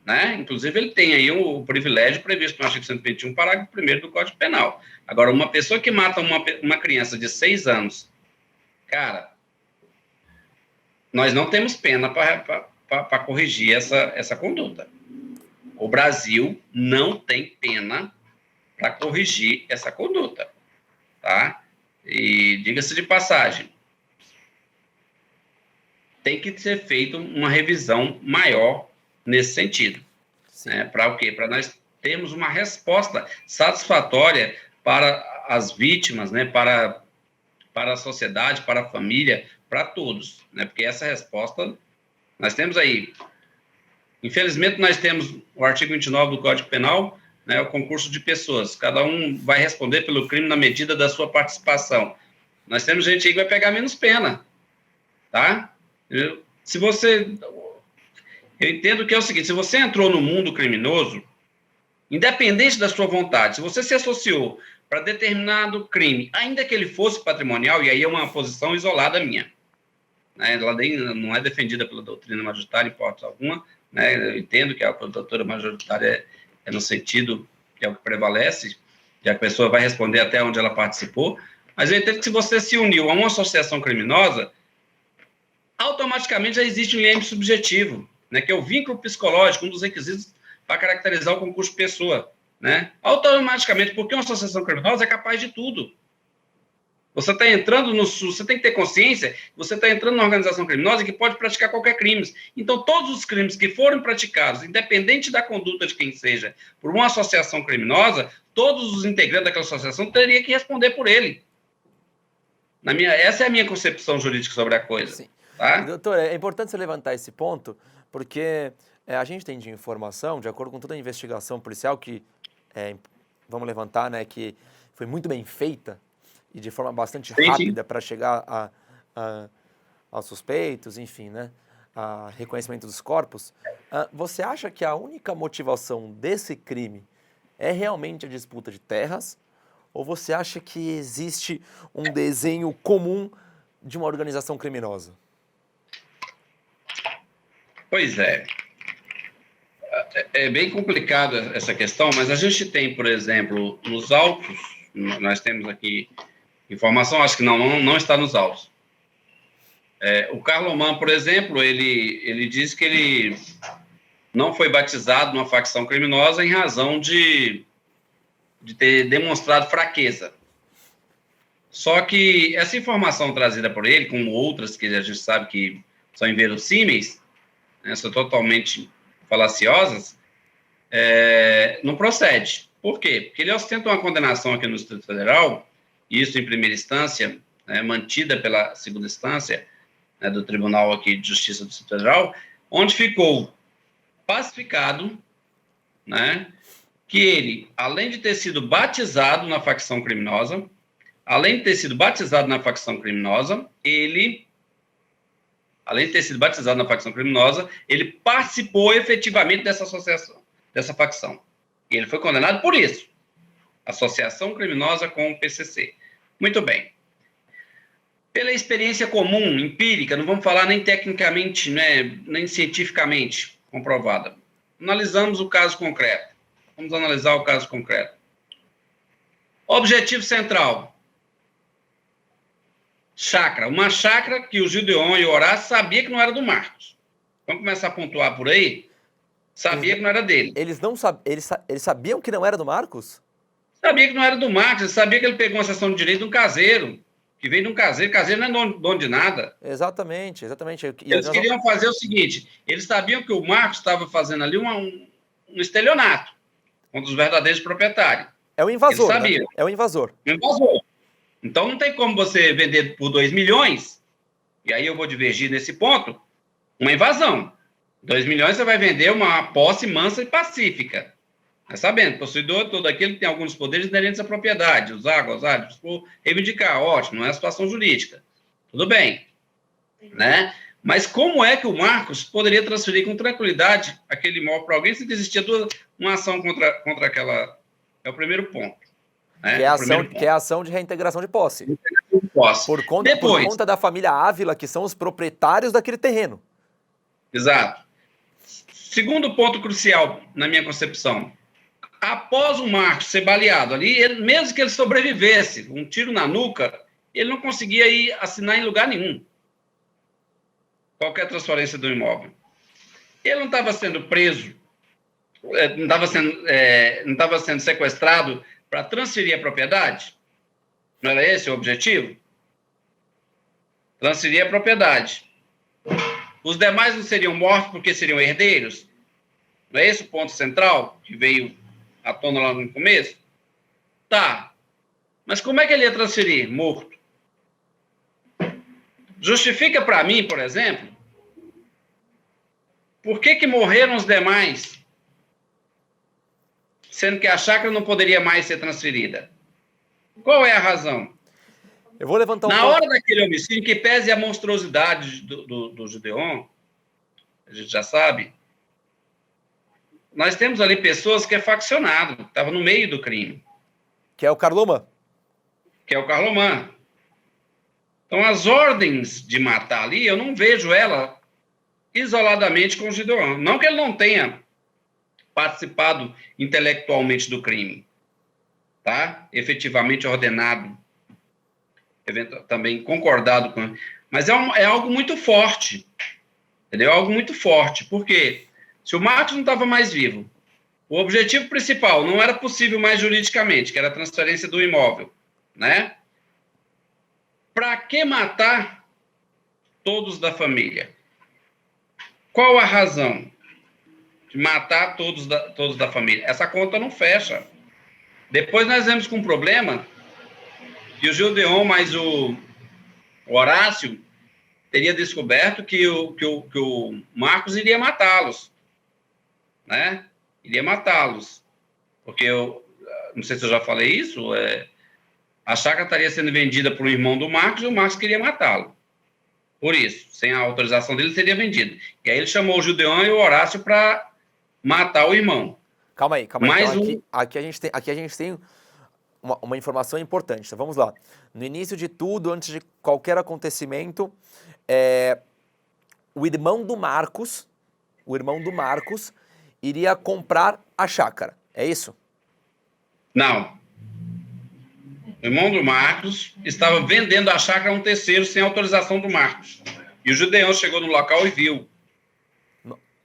né? Inclusive, ele tem aí o privilégio previsto no artigo 121, parágrafo 1º do Código Penal. Agora, uma pessoa que mata uma criança de 6 anos, cara, nós não temos pena para corrigir essa conduta. O Brasil não tem pena para corrigir essa conduta, tá? E diga-se de passagem, tem que ser feita uma revisão maior nesse sentido. Né? Para o quê? Para nós termos uma resposta satisfatória para as vítimas, né? Para a sociedade, para a família, para todos. Né? Porque essa resposta, nós temos aí. Infelizmente, nós temos o artigo 29 do Código Penal, né, o concurso de pessoas. Cada um vai responder pelo crime na medida da sua participação. Nós temos gente aí que vai pegar menos pena, tá? Eu entendo que é o seguinte, se você entrou no mundo criminoso, independente da sua vontade, se você se associou para determinado crime, ainda que ele fosse patrimonial, e aí é uma posição isolada minha, né, ela não é defendida pela doutrina majoritária em hipótese alguma, né, eu entendo que a doutrina majoritária é no sentido que é o que prevalece, que a pessoa vai responder até onde ela participou, mas eu entendo que se você se uniu a uma associação criminosa, automaticamente já existe um IM subjetivo, né, que é o vínculo psicológico, um dos requisitos para caracterizar o concurso de pessoa, né? Automaticamente, porque uma associação criminosa é capaz de tudo. Você está entrando no SUS, você tem que ter consciência que você está entrando numa organização criminosa que pode praticar qualquer crime. Então, todos os crimes que forem praticados, independente da conduta de quem seja, por uma associação criminosa, todos os integrantes daquela associação teriam que responder por ele. Essa é a minha concepção jurídica sobre a coisa. Sim. Tá? Doutor, é importante você levantar esse ponto, porque a gente tem de informação, de acordo com toda a investigação policial, que, vamos levantar, né, que foi muito bem feita e de forma bastante rápida para chegar aos suspeitos, enfim, né, a reconhecimento dos corpos. Você acha que a única motivação desse crime é realmente a disputa de terras? Ou você acha que existe um desenho comum de uma organização criminosa? Pois é. É bem complicada essa questão, mas a gente tem, por exemplo, nos autos, nós temos aqui informação, acho que não está nos autos. O Carloman, por exemplo, ele diz que ele não foi batizado numa facção criminosa em razão de ter demonstrado fraqueza. Só que essa informação trazida por ele, como outras que a gente sabe que são inverossímeis, né, são totalmente falaciosas, não procede. Por quê? Porque ele ostenta uma condenação aqui no Distrito Federal, isso em primeira instância, né, mantida pela segunda instância, né, do Tribunal aqui de Justiça do Distrito Federal, onde ficou pacificado, né, que ele, além de ter sido batizado na facção criminosa, ele participou efetivamente dessa associação, dessa facção. E ele foi condenado por isso. Associação criminosa com o PCC. Muito bem. Pela experiência comum, empírica, não vamos falar nem tecnicamente, né, nem cientificamente comprovada. Analisamos o caso concreto. Vamos analisar o caso concreto. Objetivo central. Chácara. Uma chácara que o Gideon e o Horácio sabiam que não era do Marcos. Vamos começar a pontuar por aí? Sabia que não era dele. Eles sabiam que não era do Marcos? Sabia que não era do Marcos. Ele sabia que ele pegou uma sessão de direito de um caseiro. Que veio de um caseiro. Caseiro não é dono de nada. Exatamente. Eles queriam fazer o seguinte. Eles sabiam que o Marcos estava fazendo ali um estelionato contra os verdadeiros proprietários. É o invasor, eles sabiam. Né? É o invasor. Então, não tem como você vender por 2 milhões, e aí eu vou divergir nesse ponto, uma invasão. 2 milhões você vai vender uma posse mansa e pacífica. Mas sabendo, possuidor, todo aquele que tem alguns poderes inerentes à propriedade, usar, gozar, reivindicar, ótimo, não é a situação jurídica. Tudo bem. Né? Mas como é que o Marcos poderia transferir com tranquilidade aquele imóvel para alguém se existia uma ação contra aquela... É o primeiro ponto. Né? Que é a ação de reintegração de posse. Por conta da família Ávila, que são os proprietários daquele terreno. Exato. Segundo ponto crucial, na minha concepção, após o Marcos ser baleado ali, mesmo que ele sobrevivesse, um tiro na nuca, ele não conseguia ir assinar em lugar nenhum qualquer transferência do imóvel. Ele não estava sendo preso, não estava sendo sequestrado para transferir a propriedade? Não era esse o objetivo? Transferir a propriedade. Os demais não seriam mortos porque seriam herdeiros? Não é esse o ponto central que veio à tona lá no começo? Tá. Mas como é que ele ia transferir? Morto. Justifica para mim, por exemplo, por que morreram os demais, sendo que a chácara não poderia mais ser transferida? Qual é a razão? Eu vou levantar um Na ponto. hora daquele homicídio, que pese a monstruosidade do Gideon, a gente já sabe, nós temos ali pessoas que é faccionado, que estava no meio do crime. Que é o Carlomã. Que é o Carlomã. Então, as ordens de matar ali, eu não vejo ela isoladamente com o Gideon. Não que ele não tenha participado intelectualmente do crime, tá? Efetivamente ordenado, também concordado com ele. Mas é algo muito forte, entendeu? Algo muito forte. Por quê? Se o Marcos não estava mais vivo, o objetivo principal não era possível mais juridicamente, que era a transferência do imóvel, né? Para que matar todos da família? Qual a razão de matar todos da família? Essa conta não fecha. Depois nós vemos com um problema que o Gideon mais o Horácio teria descoberto que o Marcos iria matá-los, né? Iria matá-los. Porque não sei se eu já falei isso, a chácara estaria sendo vendida para o irmão do Marcos e o Marcos queria matá-lo. Por isso, sem a autorização dele, seria vendido. E aí ele chamou o Gideon e o Horácio para matar o irmão. Calma aí. Mais então, aqui a gente tem uma informação importante. Então, vamos lá. No início de tudo, antes de qualquer acontecimento, o irmão do Marcos iria comprar a chácara. É isso? Não. O irmão do Marcos estava vendendo a chácara a um terceiro sem autorização do Marcos. E o Gideon chegou no local e viu.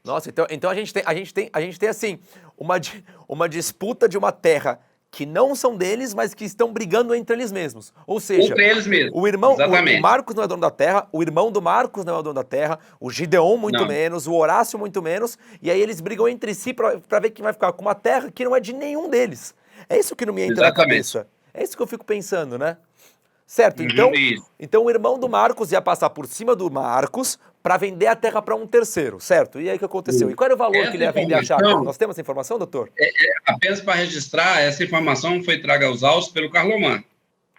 Nossa, então a gente tem assim, uma disputa de uma terra que não são deles, mas que estão brigando entre eles mesmos. Ou seja, entre eles mesmos. O Marcos não é dono da terra, o irmão do Marcos não é dono da terra, o Gideon muito menos, o Horácio muito menos, e aí eles brigam entre si para ver quem vai ficar com uma terra que não é de nenhum deles. É isso que não me entra na cabeça. É isso que eu fico pensando, né? Certo, então o irmão do Marcos ia passar por cima do Marcos para vender a terra para um terceiro, certo? E aí o que aconteceu? E qual era o valor que ele ia vender a chácara? Nós temos essa informação, doutor? Apenas para registrar, essa informação foi traga aos autos pelo Carlomã.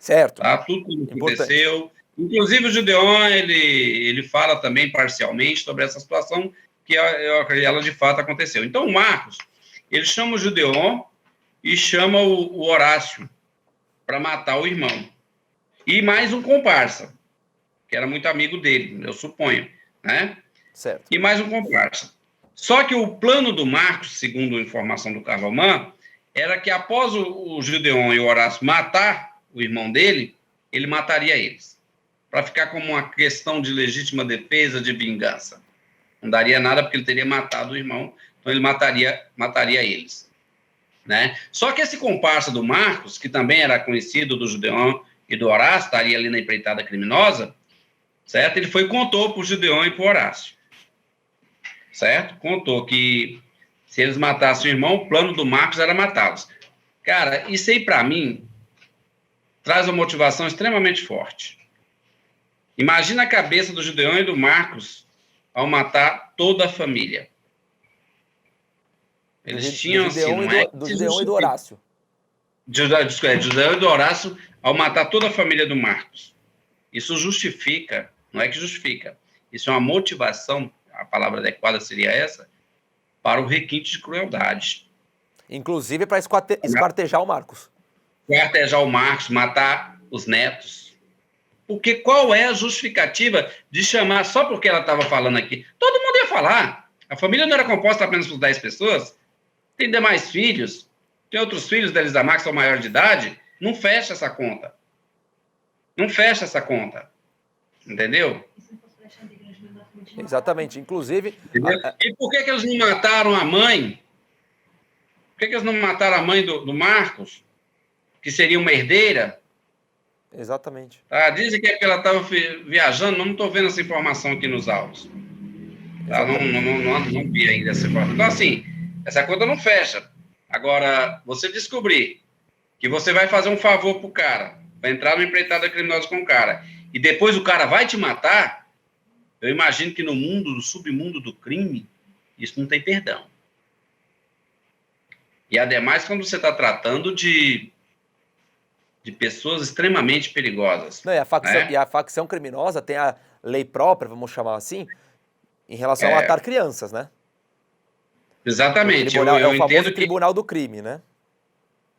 Certo. Tá? Tudo que aconteceu. Inclusive o Gideon, ele fala também parcialmente sobre essa situação, que ela de fato aconteceu. Então o Marcos, ele chama o Gideon e chama o Horácio para matar o irmão. E mais um comparsa, que era muito amigo dele, eu suponho, né? Certo. E mais um comparsa. Só que o plano do Marcos, segundo a informação do Carlomã, era que após o Gideon e o Horácio matar o irmão dele, ele mataria eles, para ficar como uma questão de legítima defesa, de vingança. Não daria nada porque ele teria matado o irmão, então ele mataria eles, né? Só que esse comparsa do Marcos, que também era conhecido do Gideon e do Horácio, estaria ali na empreitada criminosa, certo? Ele foi e contou para o Gideon e para o Horácio, certo? Contou que se eles matassem o irmão, o plano do Marcos era matá-los. Cara, isso aí para mim traz uma motivação extremamente forte. Imagina a cabeça do Gideon e do Marcos ao matar toda a família. Eles tinham assim, do Gideon e do Horácio. Gideon e do Horácio ao matar toda a família do Marcos. Isso justifica, não é que justifica, isso é uma motivação, a palavra adequada seria essa, para o requinte de crueldade. Inclusive para esquartejar o Marcos. Esquartejar o Marcos, matar os netos. Porque qual é a justificativa de chamar, só porque ela estava falando aqui? Todo mundo ia falar. A família não era composta apenas por 10 pessoas. Tem demais filhos, tem outros filhos da Elisamar que são maiores de idade. Não fecha essa conta. Não fecha essa conta. Entendeu? Exatamente. Inclusive... E por que eles não mataram a mãe? Por que eles não mataram a mãe do Marcos, que seria uma herdeira? Exatamente. Tá? Dizem que é porque ela estava viajando, não estou vendo essa informação aqui nos autos. Tá? Não vi ainda essa informação. Então, assim, essa conta não fecha. Agora, você descobrir que você vai fazer um favor pro cara, vai entrar numa empreitada criminosa com o cara, e depois o cara vai te matar, eu imagino que no submundo do crime, isso não tem perdão. E, ademais, quando você está tratando de pessoas extremamente perigosas. Não, e a facção criminosa tem a lei própria, vamos chamar assim, em relação a matar crianças, né? Exatamente. É o famoso tribunal do crime, né?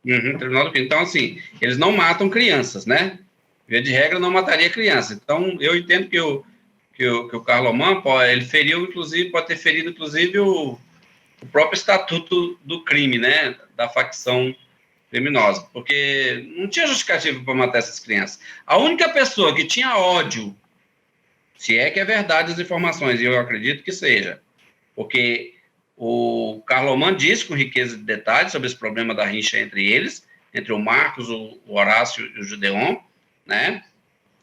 Tribunal do crime. Então, assim, eles não matam crianças, né? Via de regra, não mataria criança. Então, eu entendo que o Carlomán, ele feriu, inclusive, pode ter ferido, inclusive, o próprio estatuto do crime, né? Da facção criminosa, porque não tinha justificativa para matar essas crianças. A única pessoa que tinha ódio, se é que é verdade as informações, e eu acredito que seja, porque o Carlomán diz com riqueza de detalhes sobre esse problema da rixa entre eles, entre o Marcos, o Horácio e o Gideon, né?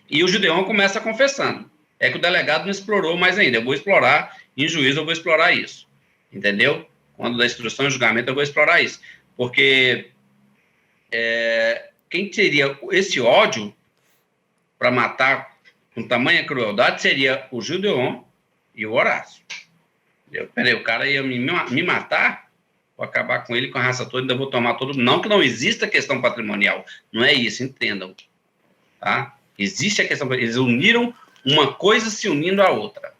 E o Gideon começa confessando. É que o delegado não explorou mais ainda. Eu vou explorar, em juízo eu vou explorar isso. Entendeu? Quando da instrução e julgamento eu vou explorar isso. Porque quem teria esse ódio para matar com tamanha crueldade seria o Gideon e o Horácio. Peraí, o cara ia me matar, vou acabar com ele, com a raça toda, ainda vou tomar todo... Não que não exista questão patrimonial, não é isso, entendam. Tá? Existe a questão... Eles uniram uma coisa se unindo à outra.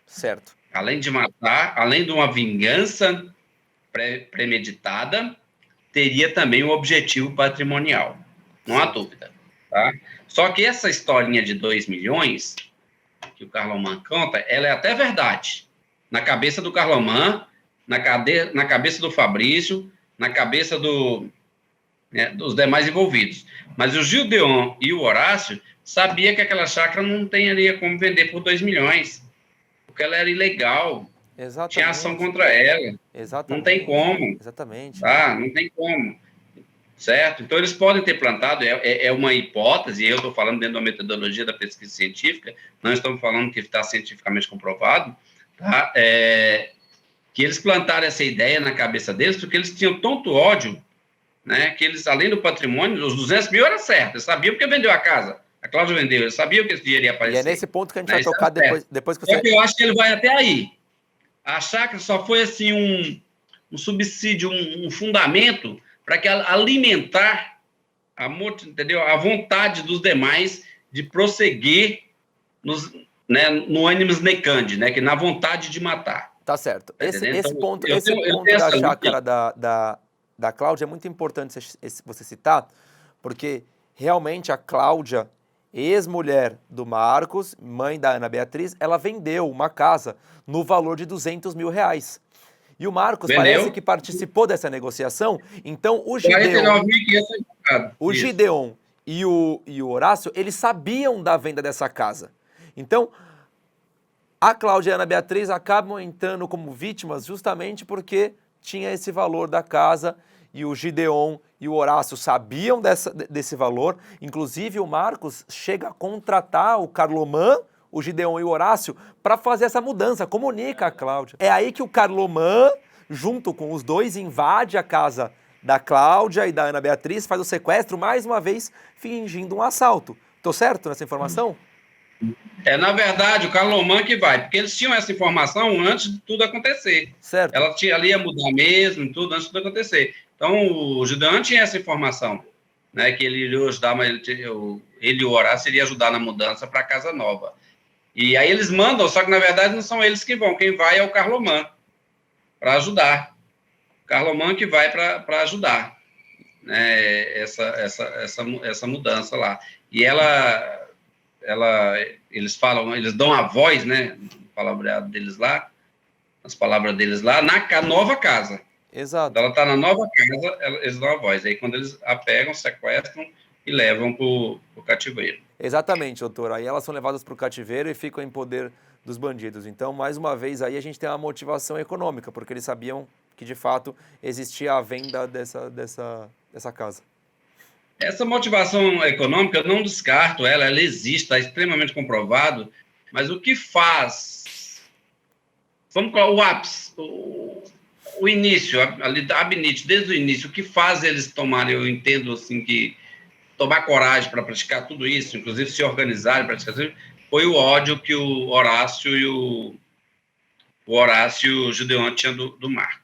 Certo. Além de matar, além de uma vingança premeditada, teria também o objetivo patrimonial. Não há dúvida. Tá? Só que essa historinha de 2 milhões, que o Carlomán conta, ela é até verdade. Na cabeça do Carlomán, na cabeça do Fabrício, na cabeça dos demais envolvidos. Mas o Gideon e o Horácio sabia que aquela chácara não teria como vender por 2 milhões, porque ela era ilegal. Exatamente. Tinha ação contra ela. Exatamente. Não tem como. Exatamente. Tá? Não tem como. Certo? Então, eles podem ter plantado, é uma hipótese, eu estou falando dentro da metodologia da pesquisa científica, não estamos falando que está cientificamente comprovado, tá? Que eles plantaram essa ideia na cabeça deles, porque eles tinham tanto ódio, né, que eles, além do patrimônio, os 200 mil era certo, eles sabiam porque vendeu a casa, a Cláudia vendeu, eles sabiam que esse dinheiro ia aparecer. E é nesse ponto que a gente vai tocar depois que você... Só que eu acho que ele vai até aí. A chácara só foi, assim, um subsídio, um fundamento para que alimentar entendeu? A vontade dos demais de prosseguir no animus necandi, né? Que na vontade de matar. Tá certo. Esse então, ponto da chácara da Cláudia é muito importante você citar, porque realmente a Cláudia, ex-mulher do Marcos, mãe da Ana Beatriz, ela vendeu uma casa no valor de 200 mil reais. E o Marcos parece que participou dessa negociação, então o Gideon e o Horácio, eles sabiam da venda dessa casa. Então, a Cláudia e a Ana Beatriz acabam entrando como vítimas justamente porque tinha esse valor da casa e o Gideon e o Horácio sabiam desse valor. Inclusive, o Marcos chega a contratar o Carlomán, o Gideon e o Horácio, para fazer essa mudança, comunica a Cláudia. É aí que o Carlomán, junto com os dois, invade a casa da Cláudia e da Ana Beatriz, faz o sequestro, mais uma vez, fingindo um assalto. Tô certo nessa informação? Na verdade, o Carlomán que vai, porque eles tinham essa informação antes de tudo acontecer. Certo. Ela ia mudar mesmo, tudo, antes de tudo acontecer. Então, o Gideon tinha essa informação, né, que ele iria ajudar, mas ele e o Horácio iria ajudar na mudança para a casa nova. E aí eles mandam, só que na verdade não são eles que vão, quem vai é o Carlomán, para ajudar. O Carlomán que vai para ajudar, né, essa mudança lá. E eles falam, eles dão a voz, né, no palavreado deles lá, as palavras deles lá, na nova casa. Exato. Quando ela está na nova casa, eles dão a voz. Aí quando eles a pegam, sequestram e levam para o cativeiro. Exatamente, doutor. Aí elas são levadas para o cativeiro e ficam em poder dos bandidos. Então, mais uma vez, aí a gente tem uma motivação econômica, porque eles sabiam que, de fato, existia a venda dessa casa. Essa motivação econômica, eu não descarto ela existe, está extremamente comprovado, mas o que faz... Vamos colocar o ápice, o início, a Abinite, desde o início, o que faz eles tomarem, eu entendo assim que tomar coragem para praticar tudo isso, inclusive se organizarem para praticar tudo, foi o ódio que o Horácio e o Horácio e o Gideon tinham do Marcos.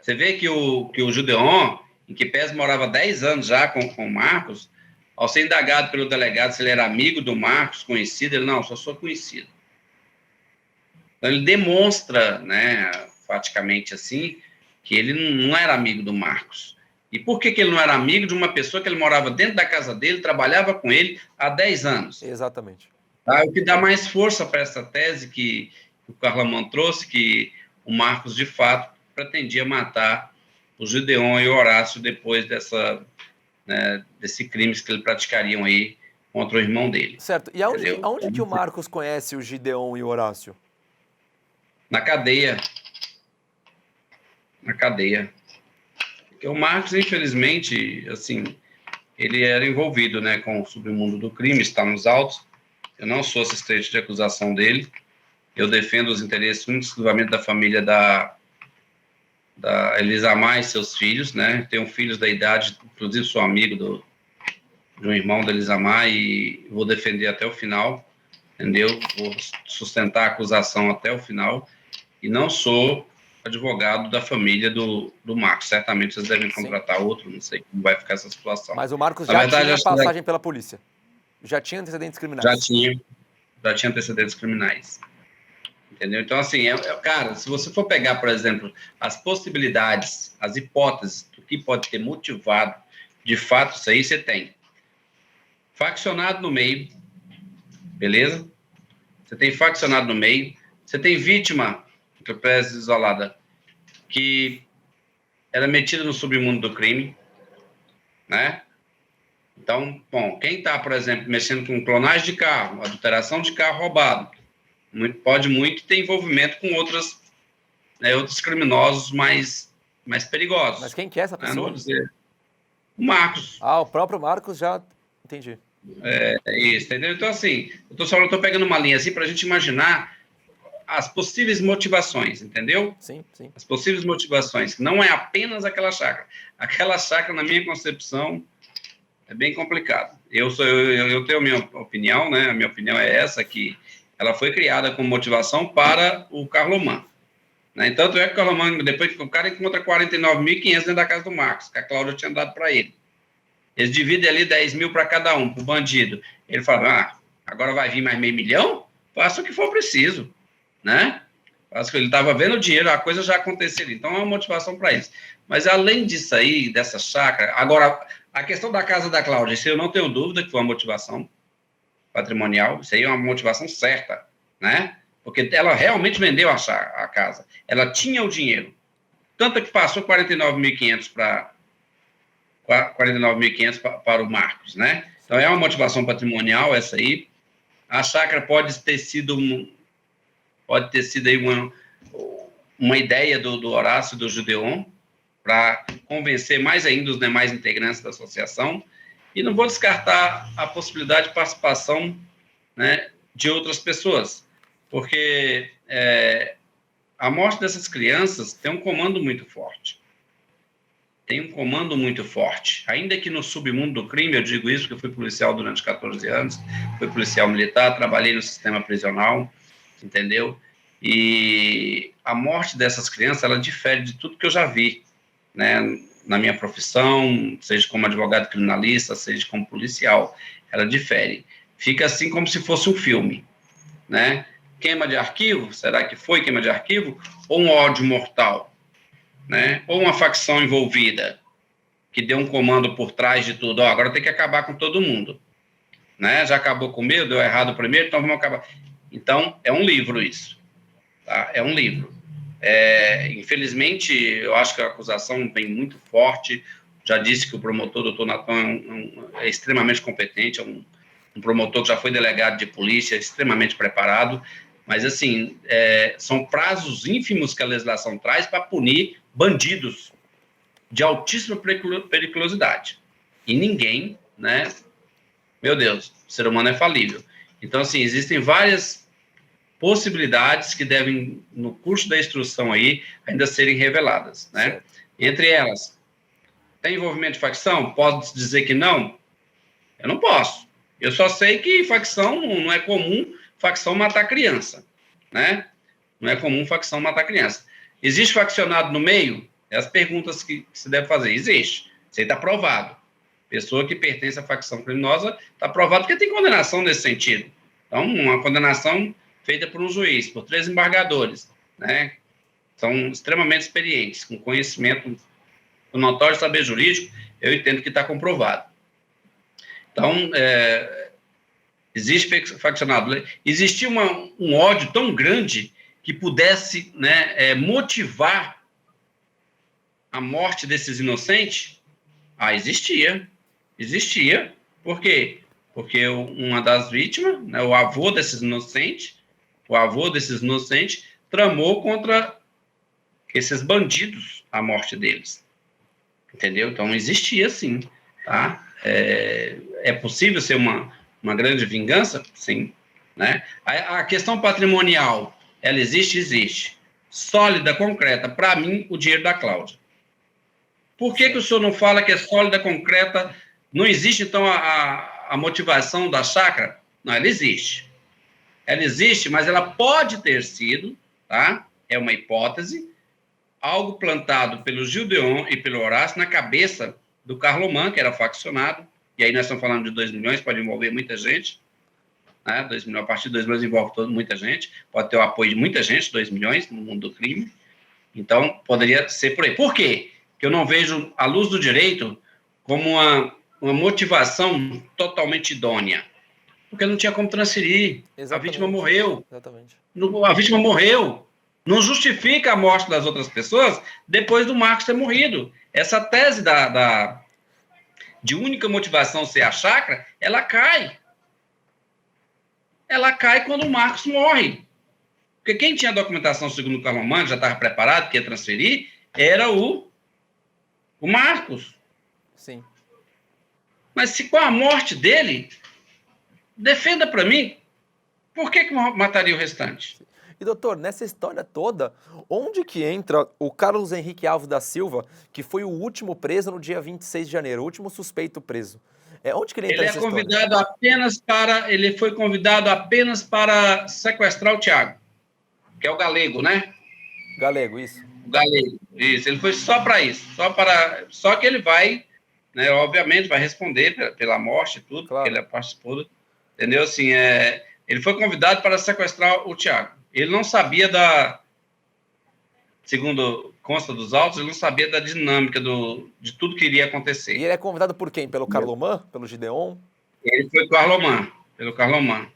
Você vê que o Gideon, em que pese morava 10 anos já com o Marcos, ao ser indagado pelo delegado se ele era amigo do Marcos, conhecido, ele, não, só sou conhecido. Então ele demonstra, né, praticamente assim, que ele não era amigo do Marcos. E por que ele não era amigo de uma pessoa que ele morava dentro da casa dele, trabalhava com ele há 10 anos? Exatamente. Tá? O que dá mais força para essa tese que o Carlomão trouxe, que o Marcos, de fato, pretendia matar o Gideon e o Horácio depois desse crimes que eles praticariam aí contra o irmão dele. Certo. E aonde que o Marcos conhece o Gideon e o Horácio? Na cadeia. Na cadeia. Porque o Marcos, infelizmente, assim, ele era envolvido, né, com o submundo do crime, está nos autos. Eu não sou assistente de acusação dele. Eu defendo os interesses exclusivamente da família da Elisamar e seus filhos, né? Tenho filhos da idade, inclusive sou amigo de um irmão da Elisamar e vou defender até o final, entendeu? Vou sustentar a acusação até o final e não sou advogado da família do Marcos. Certamente vocês devem contratar outro, não sei como vai ficar essa situação. Mas o Marcos já tinha passagem pela polícia? Já tinha antecedentes criminais? Já tinha antecedentes criminais. Entendeu? Então, assim, cara, se você for pegar, por exemplo, as possibilidades, as hipóteses do que pode ter motivado, de fato, isso aí você tem. Faccionado no meio, beleza? Você tem faccionado no meio, você tem vítima, presa isolada, que era metida no submundo do crime, né? Então, bom, quem está, por exemplo, mexendo com clonagem de carro, adulteração de carro roubado, pode muito ter envolvimento com outros criminosos mais perigosos. Mas quem que é essa pessoa? Não vou dizer. O Marcos. Ah, o próprio Marcos já... Entendi. É isso, entendeu? Então, assim, eu estou pegando uma linha assim para a gente imaginar as possíveis motivações, entendeu? Sim, sim. As possíveis motivações. Não é apenas aquela chácara. Aquela chácara, na minha concepção, é bem complicado. Eu tenho a minha opinião, né? A minha opinião é essa, que ela foi criada com motivação para o Carlomán. Né? Tanto é que o Carlomán, depois que o cara encontra 49.500 dentro da casa do Marcos, que a Cláudia tinha dado para ele. Eles dividem ali 10 mil para cada um, para o bandido. Ele fala, agora vai vir mais 500 mil? Faça o que for preciso. Né? Faça o que ele estava vendo o dinheiro, a coisa já aconteceria. Então, é uma motivação para isso. Mas, além disso aí, dessa chácara... Agora, a questão da casa da Cláudia, isso eu não tenho dúvida que foi uma motivação patrimonial, isso aí é uma motivação certa, né? Porque ela realmente vendeu a casa. Ela tinha o dinheiro. Tanto que passou 49.500 para o Marcos, né? Então, é uma motivação patrimonial essa aí. A chácara pode ter sido aí uma ideia do Horácio e do Gideon para convencer mais ainda os demais integrantes da associação. E não vou descartar a possibilidade de participação, né, de outras pessoas, porque a morte dessas crianças tem um comando muito forte. Ainda que no submundo do crime, eu digo isso porque eu fui policial durante 14 anos, fui policial militar, trabalhei no sistema prisional, entendeu? E a morte dessas crianças, ela difere de tudo que eu já vi, né, na minha profissão, seja como advogado criminalista, seja como policial, ela difere. Fica assim como se fosse um filme, né? Queima de arquivo, será que foi queima de arquivo? Ou um ódio mortal, né? Ou uma facção envolvida, que deu um comando por trás de tudo, agora tem que acabar com todo mundo, né? Já acabou com o meu, deu errado primeiro, então vamos acabar. Então, é um livro isso, tá? É um livro. Infelizmente, eu acho que a acusação vem muito forte. Já disse que o promotor, doutor Natan, é extremamente competente, é um promotor que já foi delegado de polícia, extremamente preparado, mas, assim, são prazos ínfimos que a legislação traz para punir bandidos de altíssima periculosidade. E ninguém, né? Meu Deus, o ser humano é falível. Então, assim, existem várias possibilidades que devem, no curso da instrução aí, ainda serem reveladas, né? Certo. Entre elas, tem envolvimento de facção? Posso dizer que não? Eu não posso. Eu só sei que facção não é comum facção matar criança, né? Não é comum facção matar criança. Existe faccionado no meio? É as perguntas que se deve fazer. Existe. Isso aí está provado. Pessoa que pertence à facção criminosa está provado porque tem condenação nesse sentido. Então, uma condenação feita por um juiz, por 3 embargadores, né? São extremamente experientes, com conhecimento, com notório saber jurídico, eu entendo que está comprovado. Então, existe faccionado. Existia um ódio tão grande que pudesse, né, motivar a morte desses inocentes? Existia. Existia. Por quê? Porque uma das vítimas, né, o avô desses inocentes, tramou contra esses bandidos a morte deles. Entendeu? Então, existia sim, tá? É possível ser uma grande vingança? Sim. Né? A questão patrimonial, ela existe? Existe. Sólida, concreta. Para mim, o dinheiro da Cláudia. Por que o senhor não fala que é sólida, concreta? Não existe, então, a motivação da chácara? Não, ela existe. Ela existe, mas ela pode ter sido, tá? É uma hipótese, algo plantado pelo Gideon e pelo Horácio na cabeça do Carlomán, que era faccionado, e aí nós estamos falando de 2 milhões, pode envolver muita gente, né? 2 milhões, a partir de 2 milhões envolve muita gente, pode ter o apoio de muita gente, 2 milhões no mundo do crime, então poderia ser por aí. Por quê? Porque eu não vejo a luz do direito como uma motivação totalmente idônea, porque não tinha como transferir. Exatamente. A vítima morreu. Exatamente. A vítima morreu. Não justifica a morte das outras pessoas depois do Marcos ter morrido. Essa tese de única motivação ser a chácara, ela cai. Ela cai quando o Marcos morre. Porque quem tinha a documentação, segundo o Carlomán, já estava preparado, que ia transferir, era o Marcos. Sim. Mas se com a morte dele, defenda para mim, por que mataria o restante? E, doutor, nessa história toda, onde que entra o Carlos Henrique Alves da Silva, que foi o último preso no dia 26 de janeiro, o último suspeito preso? Onde que ele entra nessa história? Ele foi convidado apenas para sequestrar o Thiago, que é o Galego, né? Galego, isso. O Galego, isso. Ele foi só para isso. Só que ele vai, né, obviamente, vai responder pela morte e tudo, claro, porque ele participou, entendeu? Assim, ele foi convidado para sequestrar o Thiago. Ele não sabia segundo consta dos autos, ele não sabia da dinâmica de tudo que iria acontecer. E ele é convidado por quem? Pelo Carlomán? Pelo Gideon? Ele foi pelo Carlomán.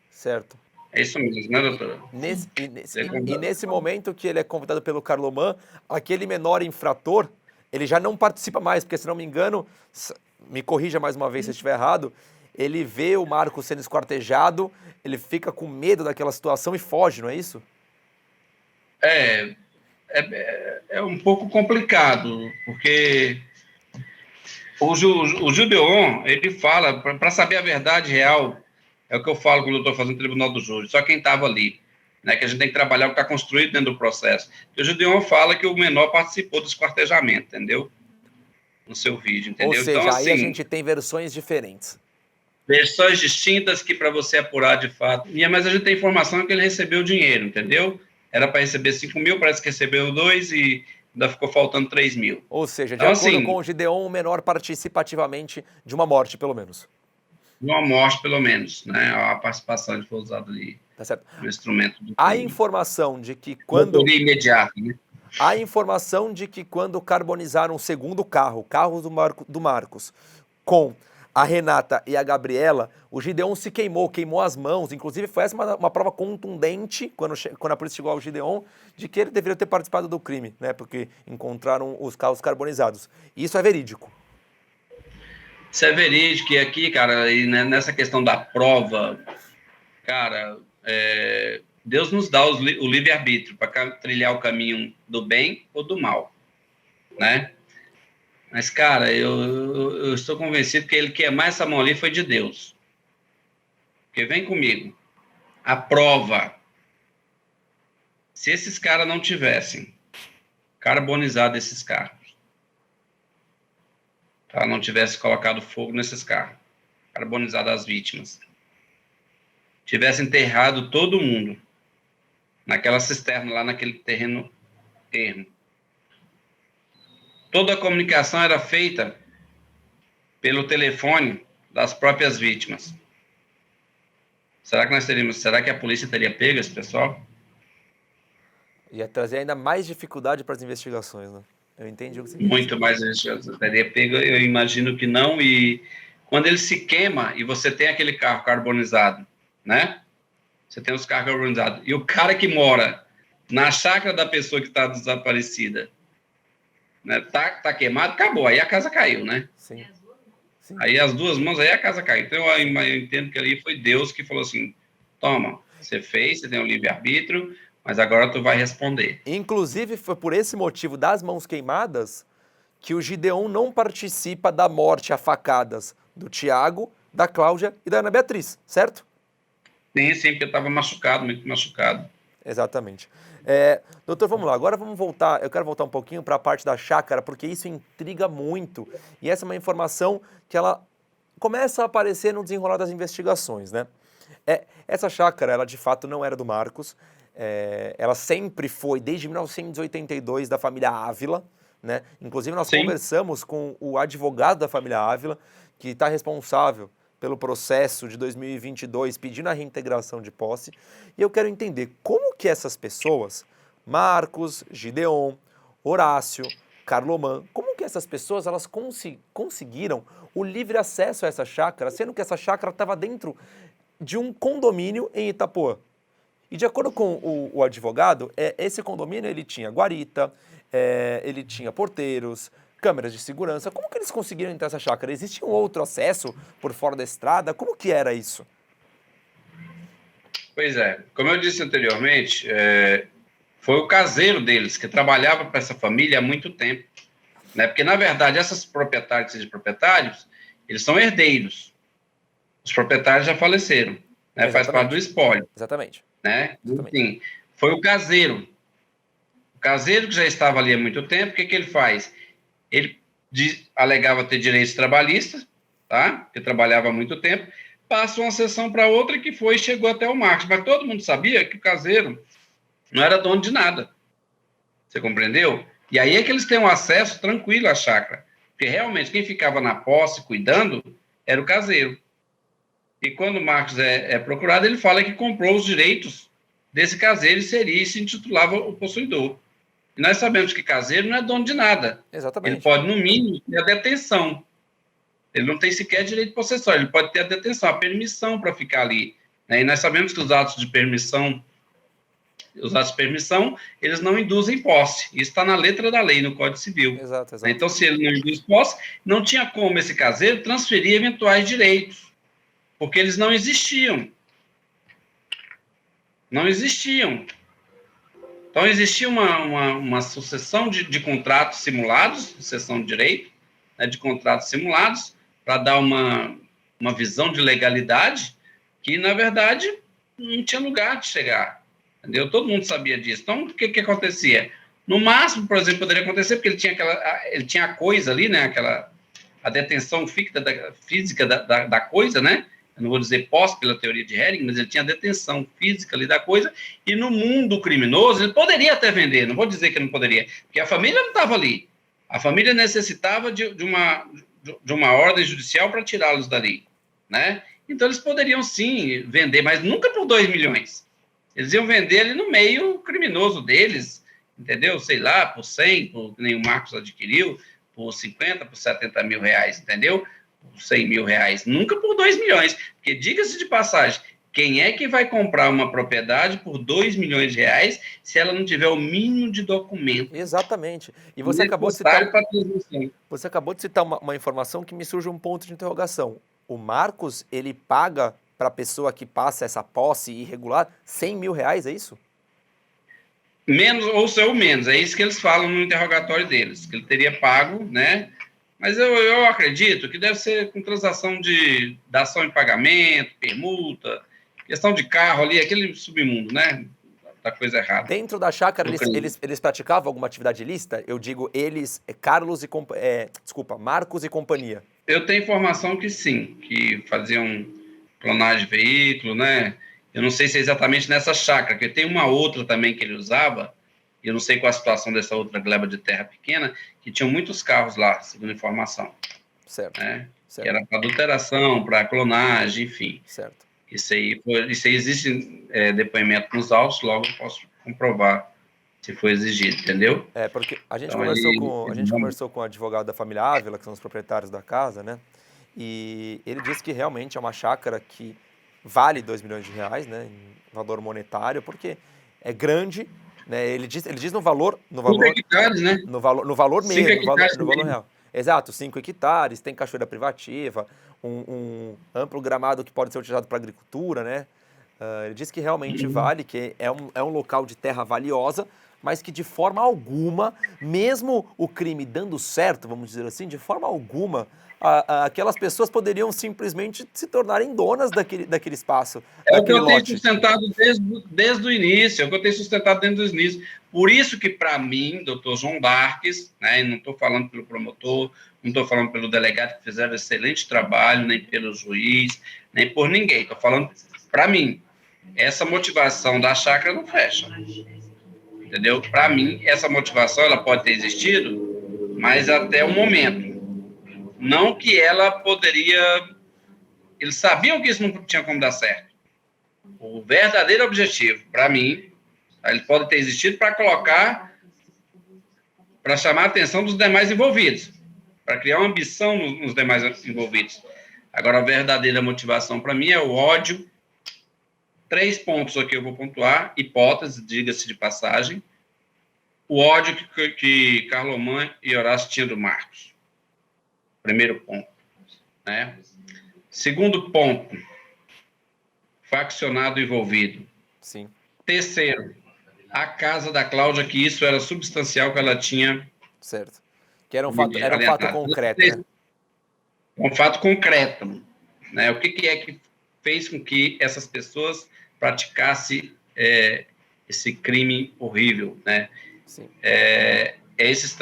Certo. É isso mesmo, né, doutora? E nesse momento que ele é convidado pelo Carlomán, aquele menor infrator, ele já não participa mais, porque, se não me engano, me corrija mais uma vez se eu estiver errado, ele vê o Marcos sendo esquartejado, ele fica com medo daquela situação e foge, não é isso? É um pouco complicado, porque o Gideon, ele fala, para saber a verdade real, é o que eu falo quando eu estou fazendo o tribunal do júri, só quem estava ali, né, que a gente tem que trabalhar o que está construído dentro do processo. E o Gideon fala que o menor participou do esquartejamento, entendeu? No seu vídeo, entendeu? Ou seja, então, aí a gente tem versões diferentes. Versões distintas que para você apurar de fato. Mas a gente tem informação que ele recebeu dinheiro, entendeu? Era para receber 5 mil, parece que recebeu 2 e ainda ficou faltando 3 mil. Ou seja, de acordo com o Gideon, o menor participativamente de uma morte, pelo menos. De uma morte, pelo menos, né? A participação foi usada ali no instrumento do crime. A informação de que quando... imediato, né? A informação de que quando carbonizaram o segundo carro, o carro do Marcos, com a Renata e a Gabriela, o Gideon se queimou as mãos. Inclusive, foi essa uma prova contundente, quando a polícia chegou ao Gideon, de que ele deveria ter participado do crime, né? Porque encontraram os carros carbonizados. E isso é verídico. Isso é verídico. E aqui, cara, e nessa questão da prova, cara, Deus nos dá o livre-arbítrio para trilhar o caminho do bem ou do mal, né? Mas, cara, eu estou convencido que ele queimar essa mão ali foi de Deus. Porque vem comigo. A prova. Se esses caras não tivessem carbonizado esses carros, tá? Não tivesse colocado fogo nesses carros, carbonizado as vítimas, tivesse enterrado todo mundo naquela cisterna lá naquele terreno ermo. Toda a comunicação era feita pelo telefone das próprias vítimas. Será que a polícia teria pego esse pessoal? Ia trazer ainda mais dificuldade para as investigações, né? Eu entendi o que você quis Muito mais teria pego, eu imagino que não. E quando ele se queima e você tem aquele carro carbonizado, né? Você tem os carros carbonizados. E o cara que mora na chácara da pessoa que está desaparecida, né, tá queimado, acabou. Aí a casa caiu, né? Sim. Sim. Aí as duas mãos, aí a casa caiu. Então eu entendo que ali foi Deus que falou assim, toma, você fez, você tem um livre-arbítrio, mas agora tu vai responder. Inclusive, foi por esse motivo das mãos queimadas que o Gideon não participa da morte a facadas do Tiago, da Cláudia e da Ana Beatriz, certo? Sim, porque eu estava machucado, muito machucado. Exatamente. Doutor, vamos lá. Agora vamos voltar. Eu quero voltar um pouquinho para a parte da chácara, porque isso intriga muito. E essa é uma informação que ela começa a aparecer no desenrolar das investigações, né? Essa chácara, ela de fato não era do Marcos. Ela sempre foi, desde 1982, da família Ávila, né? Inclusive, nós conversamos com o advogado da família Ávila, que está responsável pelo processo de 2022 pedindo a reintegração de posse, e eu quero entender como que essas pessoas, Marcos, Gideon, Horácio, Carloman, como que essas pessoas elas conseguiram o livre acesso a essa chácara, sendo que essa chácara estava dentro de um condomínio em Itapuã. E de acordo com o advogado, esse condomínio ele tinha guarita, ele tinha porteiros, câmeras de segurança. Como que eles conseguiram entrar nessa chácara? Existia um outro acesso por fora da estrada? Como que era isso? Pois é, como eu disse anteriormente, foi o caseiro deles que trabalhava para essa família há muito tempo, né? Porque, na verdade, essas proprietárias e proprietários, eles são herdeiros. Os proprietários já faleceram, né? Faz parte do espólio. Exatamente. Né? Enfim, foi o caseiro. O caseiro que já estava ali há muito tempo, o que ele faz? Ele alegava ter direitos trabalhistas, tá? Que trabalhava há muito tempo, passa uma sessão para outra que foi e chegou até o Marcos. Mas todo mundo sabia que o caseiro não era dono de nada. Você compreendeu? E aí é que eles têm um acesso tranquilo à chácara. Porque realmente quem ficava na posse, cuidando, era o caseiro. E quando o Marcos é procurado, ele fala que comprou os direitos desse caseiro e se intitulava o possuidor. E nós sabemos que caseiro não é dono de nada. Exatamente. Ele pode, no mínimo, ter a detenção. Ele não tem sequer direito possessório, ele pode ter a detenção, a permissão para ficar ali. Né? E nós sabemos que os atos de permissão, eles não induzem posse. Isso está na letra da lei, no Código Civil. Exato. Então, se ele não induz posse, não tinha como esse caseiro transferir eventuais direitos, porque eles não existiam. Não existiam. Então, existia uma sucessão de contratos simulados, sucessão de direito, né, de contratos simulados, para dar uma visão de legalidade que, na verdade, não tinha lugar de chegar. Entendeu? Todo mundo sabia disso. Então, o que acontecia? No máximo, por exemplo, poderia acontecer, porque ele tinha a coisa ali, né, a detenção física da coisa, né? Eu não vou dizer posse pela teoria de Hering, mas ele tinha a detenção física ali da coisa, e no mundo criminoso ele poderia até vender, não vou dizer que não poderia, porque a família não estava ali. A família necessitava de uma ordem judicial para tirá-los dali, né? Então eles poderiam sim vender, mas nunca por 2 milhões. Eles iam vender ali no meio criminoso deles, entendeu? Sei lá, por 100, por que nem o Marcos adquiriu, por 50, por 70 mil reais, entendeu? 100 mil reais, nunca por 2 milhões, porque diga-se de passagem, quem é que vai comprar uma propriedade por 2 milhões de reais se ela não tiver o mínimo de documento Exatamente. E você acabou de necessário para a transmissão? você acabou de citar uma informação que me surge um ponto de interrogação. O Marcos, ele paga para a pessoa que passa essa posse irregular 100 mil reais, é isso? Menos ou seu menos, é isso que eles falam no interrogatório deles, que ele teria pago, né? Mas eu acredito que deve ser com transação de dação em pagamento, permuta, questão de carro ali, aquele submundo, né? Da coisa errada. Dentro da chácara, eles praticavam alguma atividade ilícita? Eu digo eles, Marcos e companhia. Eu tenho informação que sim, que faziam clonagem de veículo, né? Eu não sei se é exatamente nessa chácara, porque tem uma outra também que ele usava, e eu não sei qual a situação dessa outra gleba de terra pequena, que tinham muitos carros lá, segundo a informação. Certo. Né? Certo. Que era para adulteração, para clonagem, enfim. Certo. Isso aí existe depoimento nos autos, logo eu posso comprovar se foi exigido, entendeu? É, porque a gente, Então, conversou com o advogado da família Ávila, que são os proprietários da casa, né? E ele disse que realmente é uma chácara que vale 2 milhões de reais, né? Em valor monetário, porque é grande, né? Ele diz no valor... 5 hectares, né? No valor mesmo, no valor real. Exato, 5 hectares, tem cachoeira privativa, um amplo gramado que pode ser utilizado para agricultura, né? Ele diz que realmente vale, que é um local de terra valiosa, mas que de forma alguma, mesmo o crime dando certo, vamos dizer assim, de forma alguma, aquelas pessoas poderiam simplesmente se tornarem donas daquele espaço, É o que eu tenho lote. sustentado desde o início, é o que eu tenho sustentado desde o início. Por isso que, para mim, doutor João Darques, né, não estou falando pelo promotor, não estou falando pelo delegado, que fizeram excelente trabalho, nem pelo juiz, nem por ninguém. Estou falando, para mim, essa motivação da chácara não fecha. Entendeu? Para mim, essa motivação ela pode ter existido, mas até o momento. Não que ela poderia... Eles sabiam que isso não tinha como dar certo. O verdadeiro objetivo, para mim, ele pode ter existido para colocar, para chamar a atenção dos demais envolvidos, para criar uma ambição nos demais envolvidos. Agora, a verdadeira motivação para mim é o ódio. 3 pontos aqui eu vou pontuar, hipótese, diga-se de passagem. O ódio que Carlomã e Horácio tinham do Marcos. Primeiro ponto. Né? Segundo ponto, faccionado envolvido. Sim. Terceiro, a casa da Cláudia, que isso era substancial que ela tinha. Certo. Que era um fato concreto, né? Um fato concreto. Né? O que é que fez com que essas pessoas praticassem esse crime horrível, né? Sim.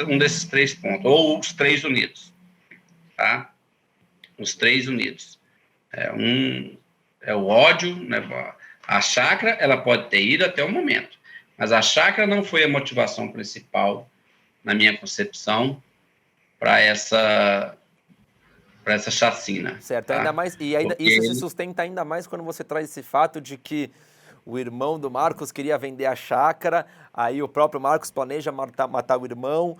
Um desses 3 pontos, ou os 3 unidos, tá? Os 3 unidos. É o ódio, né? A chácara, ela pode ter ido até o momento, mas a chácara não foi a motivação principal, na minha concepção, para essa chacina. Certo, tá? ainda mais, isso se sustenta ainda mais quando você traz esse fato de que o irmão do Marcos queria vender a chácara, aí o próprio Marcos planeja matar o irmão,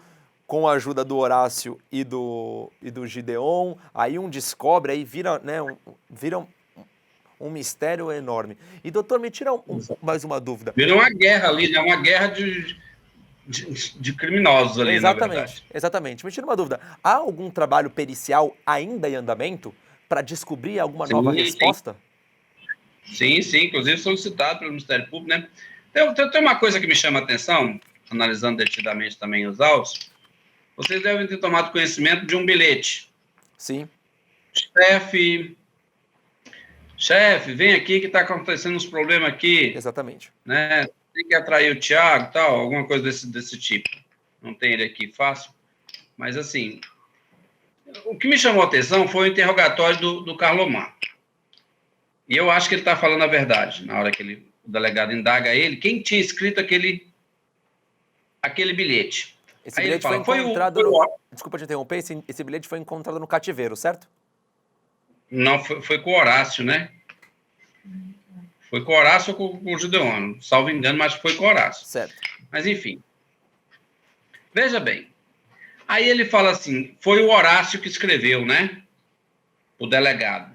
com a ajuda do Horácio e do Gideon, aí um descobre, aí vira, né, vira um mistério enorme. E, doutor, me tira mais uma dúvida. Vira uma guerra ali, né? Uma guerra de criminosos ali, na verdade. Exatamente. Me tira uma dúvida. Há algum trabalho pericial ainda em andamento para descobrir alguma nova resposta? Sim, inclusive solicitado pelo Ministério Público, né? Tem uma coisa que me chama a atenção, analisando detidamente também os autos. Vocês devem ter tomado conhecimento de um bilhete. Sim. Chefe, vem aqui que está acontecendo uns problemas aqui. Exatamente. Né? Tem que atrair o Thiago, tal, alguma coisa desse tipo. Não tem ele aqui fácil. Mas, assim, o que me chamou a atenção foi o interrogatório do Carlomã. E eu acho que ele está falando a verdade. Na hora que o delegado indaga ele, quem tinha escrito aquele bilhete? Esse bilhete foi encontrado... Desculpa te interromper, esse bilhete foi encontrado no cativeiro, certo? Não, foi com o Horácio, né? Foi com o Horácio ou com o Gideon, salvo engano, mas foi com o Horácio. Certo. Mas, enfim. Veja bem. Aí ele fala assim, foi o Horácio que escreveu, né? o delegado.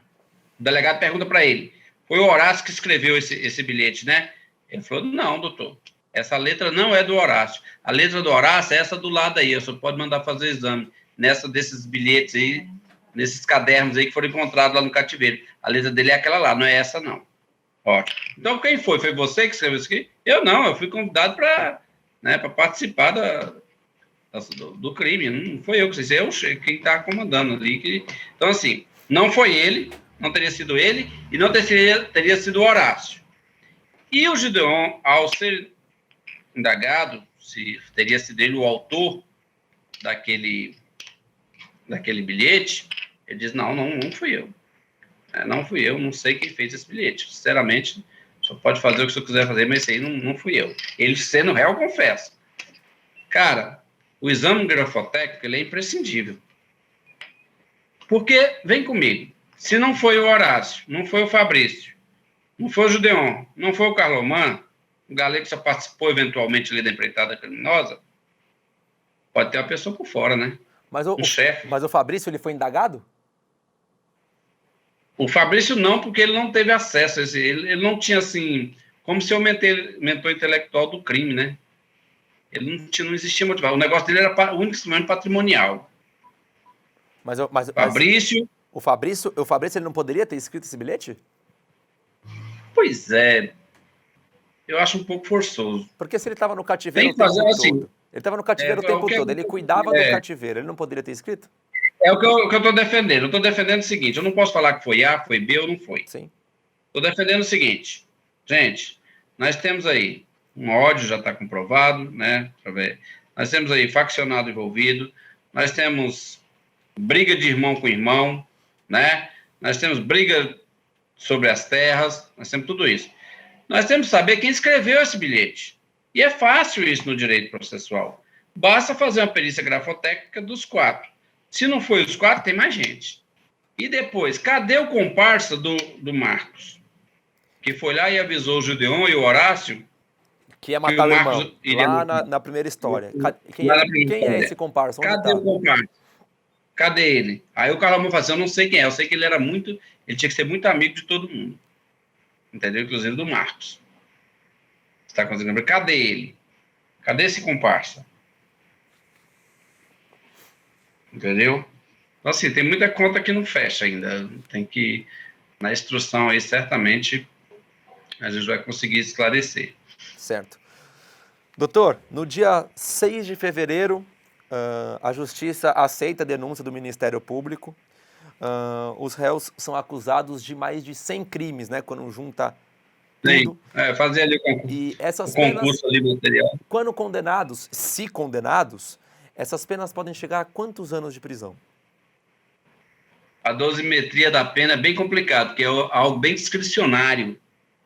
O delegado pergunta para ele, foi o Horácio que escreveu esse bilhete, né? Ele falou, não, doutor, essa letra não é do Horácio. A letra do Horácio é essa do lado aí, o senhor pode mandar fazer exame nessa desses bilhetes aí, nesses cadernos aí que foram encontrados lá no cativeiro. A letra dele é aquela lá, não é essa não. Ótimo. Então, quem foi? Foi você que escreveu isso aqui? Eu não, eu fui convidado para participar do crime. Não foi eu que sei, quem está comandando ali. Então, assim, não foi ele, não teria sido ele, e não teria sido o Horácio. E o Gideon, ao ser indagado, se teria sido ele o autor daquele bilhete, ele diz, não fui eu. Não fui eu, não sei quem fez esse bilhete. Sinceramente, só pode fazer o que o senhor quiser fazer, mas esse aí não fui eu. Ele, sendo réu, confessa. Cara, o exame grafotécnico ele é imprescindível. Porque, vem comigo, se não foi o Horácio, não foi o Fabrício, não foi o Gideon, não foi o Carloman, o Galego só participou eventualmente ali da empreitada criminosa, pode ter uma pessoa por fora, né? Mas um chefe. Mas o Fabrício, ele foi indagado? O Fabrício não, porque ele não teve acesso a esse, ele não tinha, assim, como ser o mentor intelectual do crime, né? Ele não existia motivação. O negócio dele era o instrumento patrimonial. Fabrício... O Fabrício, ele não poderia ter escrito esse bilhete? Pois é. Eu acho um pouco forçoso. Porque se ele estava no cativeiro o tempo todo... Ele estava no cativeiro o tempo todo, ele cuidava do cativeiro, ele não poderia ter escrito? É o que eu estou defendendo. Eu estou defendendo o seguinte, eu não posso falar que foi A, foi B ou não foi. Sim. Estou defendendo o seguinte, gente, nós temos aí um ódio, já está comprovado, né? Nós temos aí faccionado envolvido, nós temos briga de irmão com irmão, né? Nós temos briga sobre as terras, nós temos tudo isso. Nós temos que saber quem escreveu esse bilhete. E é fácil isso no direito processual. Basta fazer uma perícia grafotécnica dos 4. Se não foi os 4, tem mais gente. E depois, cadê o comparsa do Marcos? Que foi lá e avisou o Gideon e o Horácio que ia matar o irmão, lá na primeira história. Quem é esse comparsa? Cadê o comparsa? Cadê ele? Aí o Carlomão falou assim, eu não sei quem é, eu sei que ele tinha que ser muito amigo de todo mundo. Entendeu? Inclusive do Marcos. Você está conseguindo lembrar? Cadê ele? Cadê esse comparsa? Entendeu? Então, assim, tem muita conta que não fecha ainda. Tem que, na instrução aí, certamente, a gente vai conseguir esclarecer. Certo. Doutor, no dia 6 de fevereiro, a Justiça aceita a denúncia do Ministério Público. Os réus são acusados de mais de 100 crimes, né? Quando junta tudo. Sim, fazer ali o concurso ali material. Quando condenados, se condenados, essas penas podem chegar a quantos anos de prisão? A dosimetria da pena é bem complicado, porque é algo bem discricionário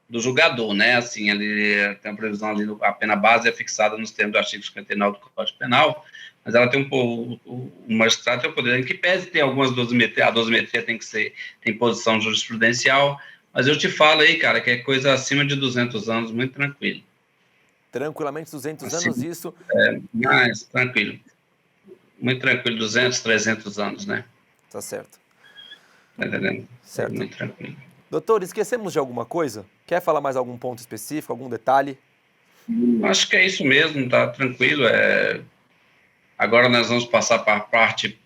do julgador, né? Assim, ele tem uma previsão ali, a pena base é fixada nos termos do artigo 59 do Código Penal, mas ela tem o magistrado tem o poder, em que pese tem algumas dosimetrias, a dosimetria tem posição jurisprudencial, mas eu te falo aí, cara, que é coisa acima de 200 anos, muito tranquilo. Tranquilamente 200 anos, isso? Mais tranquilo. Muito tranquilo, 200, 300 anos, né? Tá certo. Tá entendendo? Certo. Muito tranquilo. Doutor, esquecemos de alguma coisa? Quer falar mais algum ponto específico, algum detalhe? Acho que é isso mesmo, tá tranquilo. Agora nós vamos passar para a parte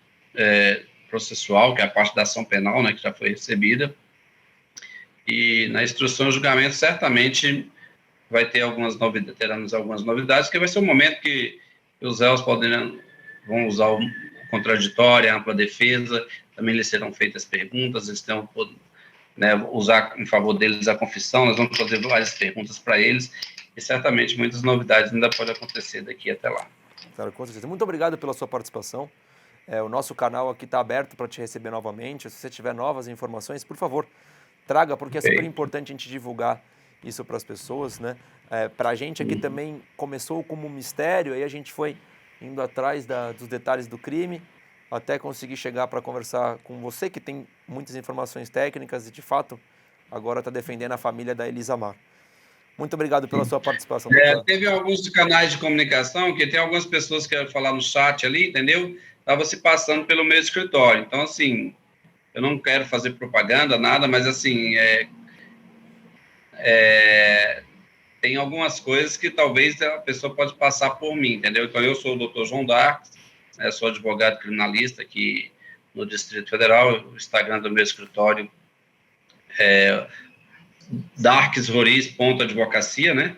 processual, que é a parte da ação penal, né, que já foi recebida. E na instrução e julgamento, certamente vai ter teremos algumas novidades, que vai ser o momento que os réus vão usar o contraditório, a ampla defesa, também lhes serão feitas perguntas, eles terão usar em favor deles a confissão, nós vamos fazer várias perguntas para eles, e certamente muitas novidades ainda podem acontecer daqui até lá. Claro, com certeza. Muito obrigado pela sua participação. O nosso canal aqui está aberto para te receber novamente. Se você tiver novas informações, por favor, traga, porque é super importante a gente divulgar isso para as pessoas, né? Para a gente aqui também começou como um mistério, aí a gente foi indo atrás dos detalhes do crime, até conseguir chegar para conversar com você, que tem muitas informações técnicas e, de fato, agora está defendendo a família da Elisa Mar. Muito obrigado pela sua participação. Teve alguns canais de comunicação que tem algumas pessoas que querem falar no chat ali, entendeu? Estava se passando pelo meu escritório. Então, assim, eu não quero fazer propaganda, nada, mas assim, tem algumas coisas que talvez a pessoa pode passar por mim, entendeu? Então, eu sou o Dr. João Darks, né, sou advogado criminalista aqui no Distrito Federal. O Instagram do meu escritório é darksroriz.advocacia, né?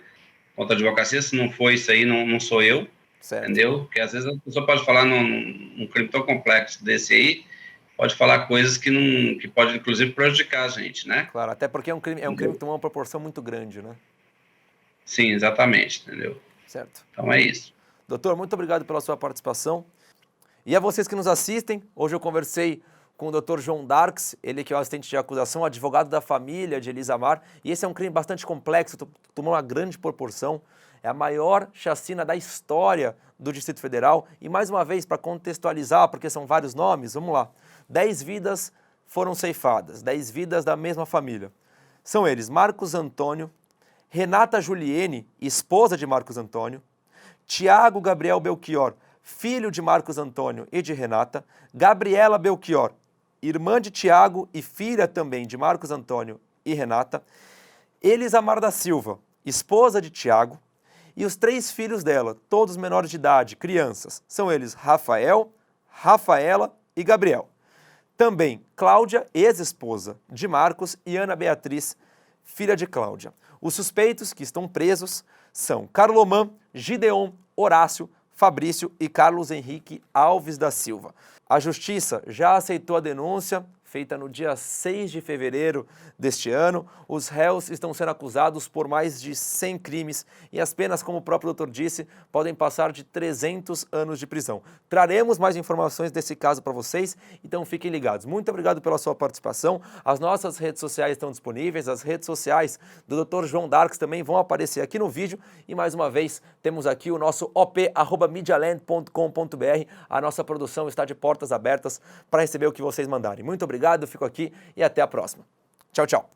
Ponto advocacia, se não for isso aí, não sou eu, Certo. entendeu? Porque às vezes a pessoa pode falar num crime tão complexo desse aí, pode falar coisas que pode, inclusive, prejudicar a gente, né? Claro, até porque é um crime que tomou uma proporção muito grande, né? Sim, exatamente, entendeu? Certo. Então é isso. Doutor, muito obrigado pela sua participação. E a vocês que nos assistem, hoje eu conversei com o Dr. João Darks, ele que é o assistente de acusação, advogado da família de Elisamar, e esse é um crime bastante complexo, tomou uma grande proporção, é a maior chacina da história do Distrito Federal, e mais uma vez, para contextualizar, porque são vários nomes, vamos lá, 10 vidas foram ceifadas, 10 vidas da mesma família. São eles Marcos Antônio, Renata Juliene, esposa de Marcos Antônio, Tiago Gabriel Belchior, filho de Marcos Antônio e de Renata, Gabriela Belchior, irmã de Tiago e filha também de Marcos Antônio e Renata, Elisamar da Silva, esposa de Tiago, e os 3 filhos dela, todos menores de idade, crianças, são eles Rafael, Rafaela e Gabriel. Também Cláudia, ex-esposa de Marcos, e Ana Beatriz, filha de Cláudia. Os suspeitos que estão presos são Carlomã, Gideon, Horácio, Fabrício e Carlos Henrique Alves da Silva. A Justiça já aceitou a denúncia, feita no dia 6 de fevereiro deste ano. Os réus estão sendo acusados por mais de 100 crimes e as penas, como o próprio doutor disse, podem passar de 300 anos de prisão. Traremos mais informações desse caso para vocês, então fiquem ligados. Muito obrigado pela sua participação. As nossas redes sociais estão disponíveis, as redes sociais do Dr. João Darks também vão aparecer aqui no vídeo. E mais uma vez, temos aqui o nosso op@medialand.com.br. A nossa produção está de portas abertas para receber o que vocês mandarem. Muito obrigado, fico aqui e até a próxima. Tchau, tchau.